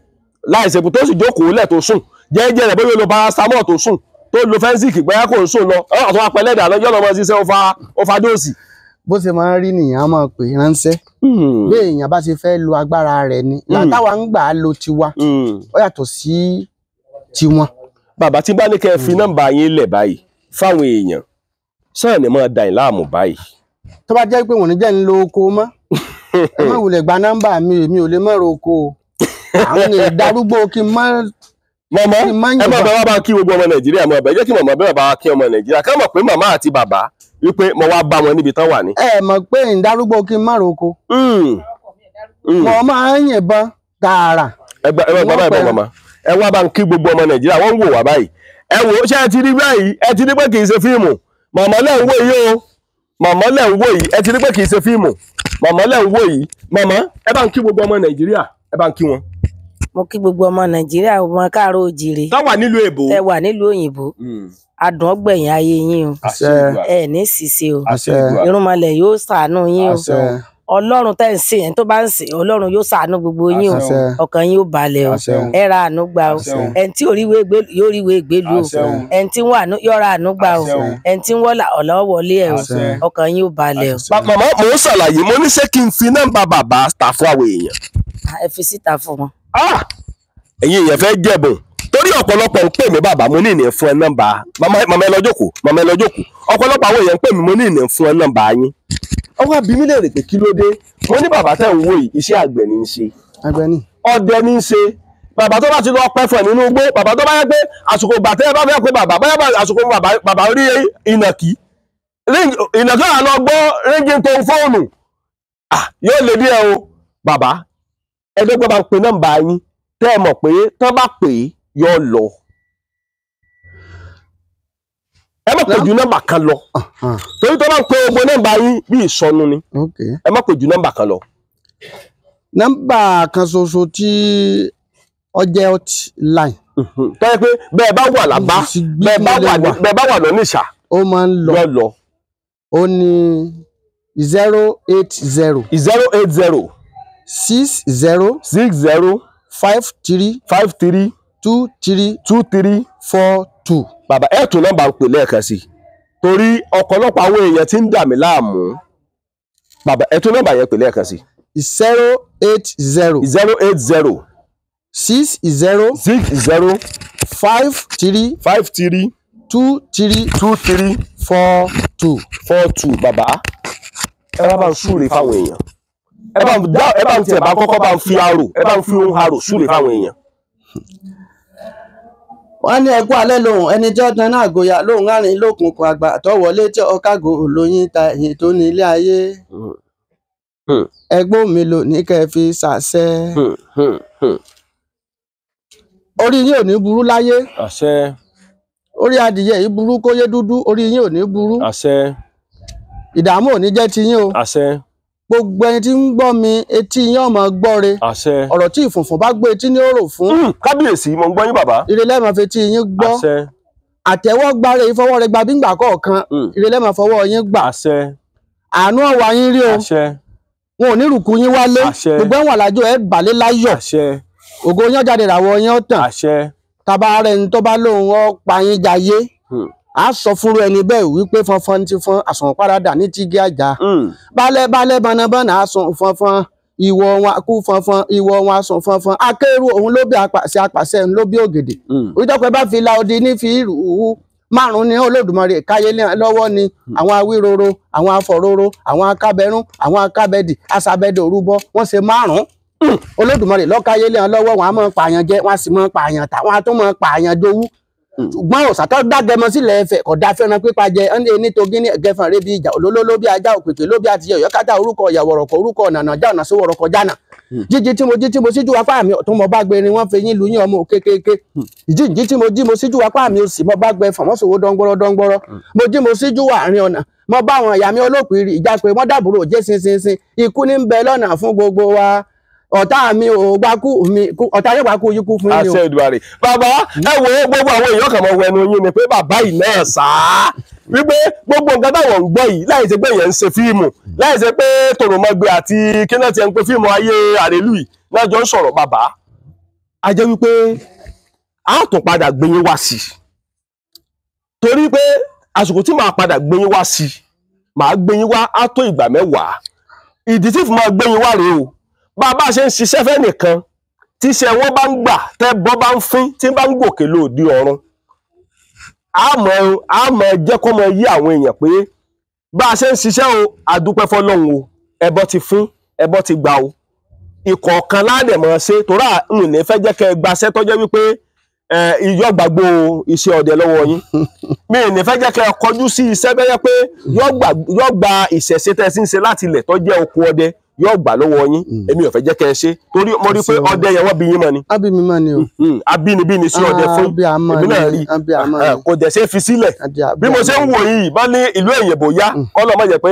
láìsèpù tó sì jókòó lẹ̀ tó sùn jẹ́jẹ́ rẹ̀ bóyá lo paracetamol tó sùn tó lo fẹ́ńsìkì bóyá kò ń sùn lọ ọ̀tún apẹ̀lẹ́dẹ̀ àlọ́jọ́ lọ́mọ ṣiṣẹ́ ó fa dóòsì. bó ṣe máa ń rí nìyẹn a máa pè ránṣẹ́ bí èèyàn bá ṣe fẹ́ lo agbára rẹ̀ ni látàwa ń gbà á lo tiwa ó yàtọ̀ sí tiwọn. bàbá tí bá ní kẹ́ ẹ fi nọ́mbà yín lẹ̀ báyìí fáwọn èèyàn sáà ní máa da ìláàmú báyìí. tó bá jẹ́ pé wọ́n ní jẹ́ ń lo oko mọ́ ẹ má wulẹ̀ gba nọ́mbà mi èmi ò lè mọ̀ ro oko o àwọn èèyàn darúgbó kí n má. mọ̀mọ́ ẹ má bẹ wá bá kí gbogbo ọmọ Nàìjíríà mọ̀ bẹ́ẹ̀ jẹ́ kí mọ̀mọ́ bẹ́ẹ̀ bá kí ọmọ Nàìjíríà ká mọ̀ pé màmá àti bàbá wípé mo wá bá wọn níbi tán wà ní. ẹ mọ̀ pé ń darúgbó kí n má ro oko mo máa ń yìnbọn tààrà. ẹ wá bá ń kí gbogbo ọmọ Nàìjíríà wọ́n ń wò wá báyìí ẹ wò ó ṣé ẹ ti rí báyìí ẹ ti rí pé kì í ṣe fíìmù màmá náà ń wò yìí o màmá lẹ̀ ń wò yìí ẹ ti rí pé kì í ṣe fíìmù màmá lẹ̀ ń wò yìí màmá ẹ bá ń kí gbogbo ọmọ Nàìjíríà ẹ bá ń kí wọn. mo kí gbogbo ọmọ Nàìjíríà ọmọ káàárọ̀ oòjíire tá wà nílùú èbó tẹ wà nílùú òyìnbó adùn ọgbẹ̀yìn ayé yín o ẹ ní ṣìṣe o irúnmọlẹ̀ yóò ṣàánú yín o Ọlọ́run tẹ́ ń sìn ẹni tó bá ń sìn Ọlọ́run yóò ṣàánú gbogbo yín o ọkàn yín ó balẹ̀ o ẹ ra àánú gbà o ẹni tí yóò ríwé ìgbélu o ẹni tí wọ́n yóò ra àánú gbà o ẹni tí wọ́n ọ̀lọ́ wọlé ẹ o ọkàn yín ó balẹ̀ o. màmá mò ń ṣàlàyé mo ní ṣé kí n fi nọ́mbà bàbá ta fún àwọn èèyàn. ẹ fi síta fún wọn. ẹ̀yin èèyàn fẹ́ jẹ̀bùn torí ọ̀pọ̀lọpọ̀ ń pè mí bàbá mo ní ìní fún ẹ nọ́mbà màmá ẹ lọ jókòó ọ̀pọ̀lọpọ̀ àwọn èèyàn ń pè mí mo ní ìní fún ẹ nọ́mbà yín. ọwọ́ àbí mi lè rè pé kí ló dé mo ní bàbá tẹ̀ ń wò yìí iṣẹ́ àgbẹ̀ ní í ṣe ọdẹ ní í ṣe bàbá tó bá ti lọ pẹ́fọ̀ nínú igbó bàbá tó bá yẹ pé àsìkò bàtẹ́ bá fẹ́ pé bàbá báyà àsìkò bàbá rí ìnàkí wà lọ gbọ́ ríngì tó ń fóònù yóò lè díẹ̀ o bàbá ẹgbẹ́ bá ń pe nọ́mbà yín tẹ́ ẹ mọ̀ pé tọ́ bá pè é yóò lọ ẹ má pè ju nọ́mbà kan lọ torí tó bá ń pe gbogbo nọ́mbà yín bí ìsọnù ni ẹ má pè ju nọ́mbà kan lọ. nọ́mbà kan ṣoṣo tí ọjẹ́ hotline. tó yẹ pé bẹ́ẹ̀ bá wà lábá bẹ́ẹ̀ bá wà lọ́nìṣà ó máa ń lọ ó ní 080 60 53 23 42. bàbá ẹ tún nọ́mbà ń pè lẹ́ẹ̀kan sí torí ọ̀pọ̀lọpọ̀ àwọn èèyàn tí ń dà mí láàmú bàbá ẹ tún nọ́mbà yẹn pè lẹ́ẹ̀kan sí. 080 60 53 23 42. bàbá ẹ bá ń súre fáwọn èèyàn ẹ bá ń tiẹ̀ bá kọ́kọ́ bá ń fi arò ẹ bá ń fi ohun arò súre fáwọn èèyàn. wọ́n ní ẹkú alẹ́ lòun ẹni tí ọ̀tán náà gòyà lòun àrìn lókùnkùn àgbà àtọwọlé tí ọkàgò olóyin ta èyí tó ní ilé ayé ẹgbọ́n mi lò ní kẹ́ fi ṣàṣẹ orí yín ò ní burú láyé orí adìyẹ yìí burú kóyé dúdú orí yín ò ní burú ìdààmú ò ní jẹ́ ti yín o gbogbo ẹni tí ń gbọ́ mi etí yín ọmọ gbọ́re ọ̀rọ̀ tí ìfùnfùn bá gbé etí ní òrò fún kábíyèsí mo ń gbọ́ yín bàbá ìrẹ̀lẹ̀ máa fi etí yín gbọ́ àtẹ́wọ́ gbáre ìfọwọ́ rẹ gba bígbà kọ̀ọ̀kan ìrẹ̀lẹ̀ máa fọwọ́ yín gbà àánú ọwọ́ yín rí o wọn ò ní rùkú yín wálé gbogbo ẹ̀wọ̀n àlájò ẹ̀ bàlẹ́ láyọ̀ ògo yín jáde ràwọ̀ yín ọ̀tàn tabarẹ̀ ní tó bá lóun ọ́ pa yín jayé a sọ fúnru ẹni bẹ́ẹ̀ wípé fọnfọn ti fọn àsùn paradà ní tígí àjà balẹ̀ bọnabọnà àsùn fọnfọn ìwọ wọn kú fọnfọn ìwọ wọn àsùn fọnfọn akérò òun ló bí apàṣẹ ló bí ògèdè òjọpẹ bá fi la odi ní fi rù ú márùn ní Olódùmarè káyé lọ́wọ́ ni àwọn awíroro àwọn afọroro àwọn akábẹrún àwọn akábẹdì asabẹdẹ òrúbọ wọn ṣe márùn Olódùmarè lọkáyé lọ́wọ́ wọn a máa pààyàn jẹ wọn a sì máa pààyàn tà wọn a tún máa pààyàn jowú ṣùgbọ́n òsàtọ́ dágẹmọ sílẹ̀ ẹ̀fẹ̀ kò dá fẹ́ràn pípa jẹ ẹni tó gíní ẹ̀gẹ́fà rẹ̀ bí ìjà olóló ló bí ajá òkèké ló bí àtijọ́ ìyọ́kátà orúkọ ìyàwọ̀rọ̀kọ̀ orúkọ ọ̀nà já ọ̀nà sówọ̀rọ̀kọ̀ jánà jíjí tí mo síjú apá mi ọ̀tún mo bá gbé ni wọ́n fi yín lu yín ọmọ kékeré ìjíjí tí mo síjú apá mi òsì mo bá gbé fọmọ́sowó dọ́ngbọ́rọ́ mo jí mo síjú àárín ọ̀nà mo bá àwọn ìyá mi olópìrí ìjà pé wọ́n dàbúrò jẹ́ sinsinsin ikú ní ń bẹ lọ́nà fún gbogbo wa ọ̀tá mi ò gbákú mi ọ̀tá yóò gbákú yíkú fún mi o. àṣẹ Èdùmàrè bàbá ẹ wo gbogbo àwọn èèyàn kan mọ wẹnu yín ni pé bàbá yìí náà sáá wípé gbogbo nǹkan táwọn ń gbọ́ yìí láì ṣe pé èèyàn ń ṣe fíìmù láì ṣe pé tòròmọgbẹ àti kíná ti ń pe fíìmù ayé àrèlú yìí náà jọ ń sọ̀rọ̀ bàbá a jẹ́ wípé a tún padà gbé yín wá sí i torí pé àsìkò tí màá padà gbé yín wá sí i màá gbé yín wá á tó ìgbà mẹ́wàá ìdí tí màá gbé yín wá rèé o bàbá ṣe ń ṣiṣẹ́ fẹ́ nìkan tíṣẹ́ wọn bá ń gbà tẹ́ bọ́ bá ń fín tí bá ń gòkè lóòdì ọ̀run àmọ́ jẹ́ kó mọ yí àwọn èèyàn pé bá a ṣe ń ṣiṣẹ́ o àdúpẹ́ fọlọ́run o ẹbọ ti fín ẹbọ ti gbà o ìkọ̀ọ̀kan ládẹ̀mọ́ ṣe torí àwọn ní fẹ́ jẹ́ kẹ́ ẹ gbaṣẹ́ tọ́jọ́ wípé ìyọ́ gbàgbó iṣẹ́ ọdẹ lọ́wọ́ yín mi ní fẹ́ jẹ́ kẹ́ ẹ kọjú sí iṣẹ́ bẹ́yẹ pé yọ́ gba ìṣẹ̀ṣe tẹ́ sí ń ṣe láti ilẹ̀ tó jẹ́ oko ọdẹ yóò gbà lọ́wọ́ yín èmi ò fẹ́ jẹ́ kẹ́ ẹ ṣe torí mo rí pé ọdẹ yẹn wọ́n bí yín mọ́ ni. Abi mi mọ́ ni o. Abínibí ni sí ọdẹ fún èmi náà rí kò dẹ̀ ṣe fi sílẹ̀ bí mo ṣe ń wò yìí bá ní ìlú èyìnbó yá kọ́lọ́ mọ̀ jẹ́ pé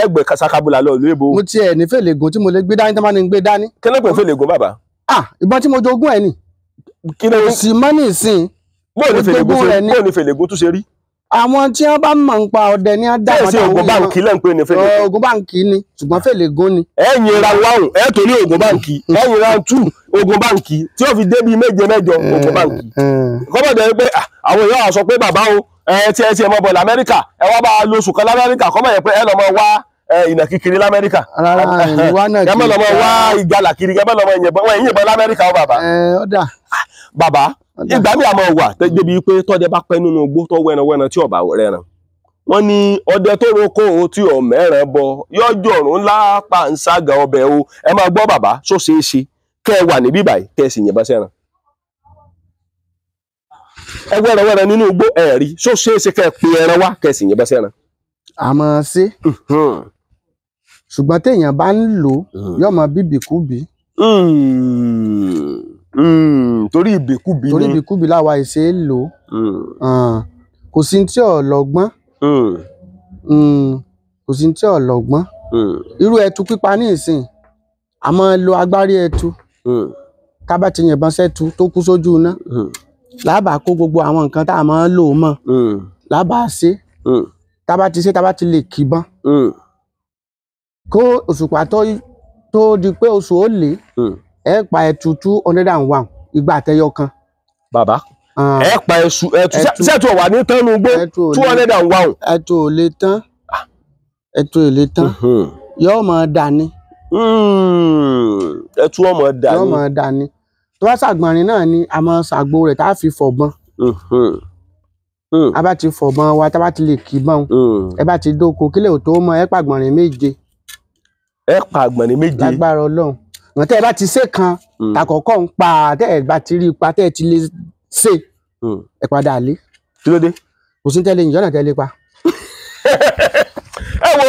ẹgbẹ́ kasakabula lọ ìlú èbó. Mo tiẹ̀ ní fèlègùn tí mo lè gbé dání tí wọ́n máa ń gbé dání. Kí ló pè fèlègùn bàbá? Ìbọn tí mo jogún ẹ̀ ni. Kí ló sì mọ́ ní ìsìn. Bóò ní fèlègùn tún ṣe rí? Àwọn tí wọ́n bá mọ̀ ń pa ọdẹ ní àdá wọn. Ṣé oògùn báǹkì lẹ́ ń pè ní fèlègùn? Oògùn báǹkì ni ṣùgbọ́n fèlègùn ni. Ẹ̀yin ra wáhùn torí oògùn báǹkì ẹ̀yin ra tú oògùn báǹkì tí ó fi dé bíi 7 oògùn báǹkì. Kọ́mọ̀dé pé àwọn èèyàn sọ pé bàbá o tí ẹ mọ bọ̀ l'Amẹ́ríkà ẹ wá bá a lo oṣù kan l'Amẹ́ríkà kọ́mọ̀ yẹn pé ẹ lọ mọ wá ìnà kíkiri l'Amẹ́ríkà. Ẹ mọ̀ lọ mọ wá ìgalà kiri ẹ mọ̀ lọ mọ ìyìnbọn l'Amẹ́ríkà o bàbá. Bàbá ìgbà mi àmọ́ wà débi pé tọ́jẹ́ bá pẹ́ nínú igbó tó wẹ́nawẹ́na tí ọ̀bà rẹ̀ràn wọ́n ní ọdẹ tó roko tí ò mẹ́ràn bọ yọjọ̀rún ńlá pàǹságà ọbẹ̀ o ẹ máa gbọ́ bàbá só ṣeé ṣe kẹ́ ẹ wà níbí báyìí kẹ́ ẹ sì yìnbọn sẹ́ran ẹ wẹ́rẹ́wẹ́rẹ́ nínú igbó ẹ rí só ṣeé ṣe kẹ́ ẹ pe ẹran wá kẹ́ ẹ sì yìnbọn sẹ́ran. àmọ́ ṣe ṣùgbọ́n téèyàn bá ń lò yóò mọ bíbìkúbì. Torí ìbìkúbì ni. Torí ìbìkúbì láwa ìṣe é lò kò sí tí ò lọ́gbọ́n kò sí tí ò lọ́gbọ́n irú ẹtu pípa ní ìsìn a máa lo agbárí ẹtu ká bá ti yìnbọn sẹ́tu tó kú sójú iná lábàá kó gbogbo àwọn nǹkan tá a máa lò mọ́ lábàá ṣe tá bá ti ṣe tá bá ti lè kìbọn kó òṣùpá tó di pé oṣù ó lé ẹ pa ẹtu 201 igba àtẹyọ kan. Bàbá ẹ pa ẹtu ṣẹ́tù ọ̀wà ní tán nù gbó 201. ẹtu ò lè tán ẹtu ò lè tán yóò máa dání. Ẹtu ọmọ dání. Yóò máa dání tó bá ṣàgbọ̀nrín náà ni a máa ṣàgbo rẹ̀ tá a fi fọ̀bọ́n. A bá ti fọ̀bọ́n wa tá a bá ti lè kìbọn ẹ bá ti dóko kílẹ̀ ò tó mọ ẹ pàgbọ̀nrín 7. Ẹ pàgbọ̀nrín 7. Lágbára Ọlọ́run wọn tẹ́ ẹ bá ti ṣe kan takọ̀kọ́ ń pa tẹ́ ẹ bá ti rí ipa tẹ́ ẹ ti lè ṣe ẹ padà lé. Kí ló dé? Kò sí tẹ́lẹ̀ ìjọ́nà tẹ́lẹ̀ pa. Ẹ wo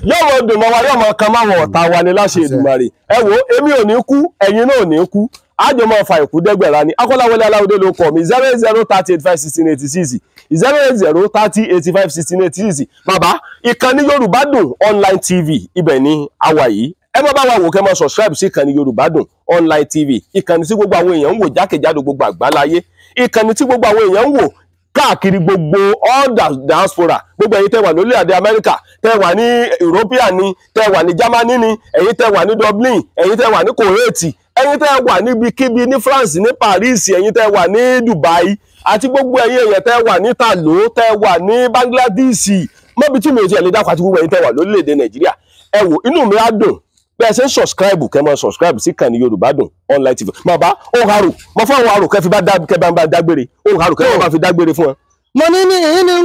yóò mọ dùn mọ́ wa yóò mọ kan máwọn ọ̀tá wa ni láṣẹ Èdùmàrè. Ẹ wo èmi ò ní kú ẹ̀yin náà ò ní kú àjọ máa fa ìkú dẹ́gbẹ̀rà ni Akọ́láwọlé Aláwọ̀dé ló kọ̀ mí 08030851686 08030851686. Bàbá ìkànnì Yorùbádùn online TV ibẹ̀ ni a wà yìí ẹ má bá wa wò kẹ́ mọ́ subscribe sí ìkànnì Yorùbádùn online TV ìkànnì tí gbogbo àwọn èèyàn ń wò jákèjádò gbogbo àgbáláyé ìkànnì tí gbogbo àwọn èèyàn ń wò káàkiri gbogbo all diaspora gbogbo ẹ̀yin tẹ́ wà lórílẹ̀-èdè Amẹ́ríkà tẹ́ wà ní European ni tẹ́ wà ní Germany ni ẹ̀yin tẹ́ wà ní Dublin ẹ̀yin tẹ́ wà ní Kuwait ẹ̀yin tẹ́ wà níbikíbi ní France ní Paris ẹ̀yin tẹ́ wà ní Dubai àti gbogbo ẹ̀yin èèyàn tẹ́ wà ní Talo tẹ́ wà ní Bangladesh mọ́bi tí mi ò tiẹ̀ lè dákọ̀ àti gbogbo ẹ̀yin tẹ́ wà lórílẹ̀-èdè Nàìjíríà ẹ wò inú mi á dùn bẹ́ẹ̀ ṣe ń subscribe kẹ́ mọ́ subscribe sí ìkànnì Yorùbádùn online TV mọ̀ bá ohun àrò mọ̀ fún àwọn àrò kẹ́ fi bá dágbére ohun àrò kẹ́ bá fi dágbére fún wọn. Mo ní ní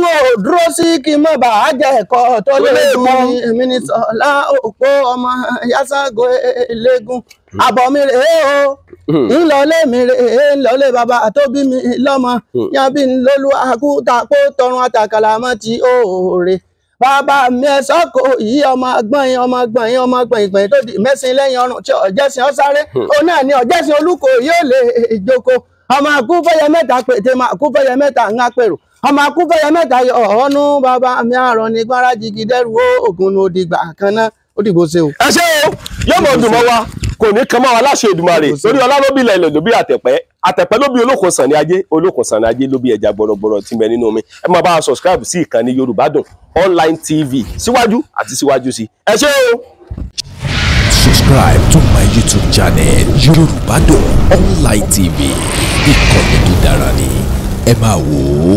wọn ò dúró sí kí n má bàa jẹ ẹ̀kọ́ tó léegun èmi ní Sọlá òpó ọmọ Yáságó eléegun àbọ̀ mi rèé o ńlọlé mi rèé ńlọlé bàbá àtóbí mi lọ́mọ yanbí lólú àkúta kó tọrun àtàkàlà mọ́ ti òòrè bàbá mi ẹ sọ́kò yìí ọmọ gbọ̀nyìn tó di mẹ́sìn lẹ́yìn ọrùn tí ọ̀jẹ̀sìn ọ̀sáré òun náà ni ọ̀jẹ̀sìn olúkò yóò lè ìjókòó ọmọ akúfẹ́yẹ mẹ́ta pété máa akúfẹ́yẹ mẹ́ta ń apèrò ọmọ akúfẹ́yẹ mẹ́ta yọ ọ̀ọ́nú bàbá mi àrọ̀ ní gbára jìgì dẹ́rù ògùn ní òdìgbà kan náà ó dìbò ṣe o. Ẹ ṣé o yóò mọ̀ dùn mọ́ wa kò ní kan mọ́ wa láṣẹ Èdùmàrè lórí ọlá ló bí ilẹ̀ ló bí àtẹ̀pẹ́ ló bí olókun sàn ní ajé olókun sàn ní ajé ló bí ẹja gbọ̀rọ̀gbọ̀rọ̀ tí ń bẹ nínú omi ẹ máa bá a subscribe sí ìkànnì Yorùbádùn online TV síwájú àti síwájú sí ẹ ṣé o. Subscribe to my YouTube channel Yorubadun Online TV. Ìkànnì tó dára ni ẹ máa wò ó.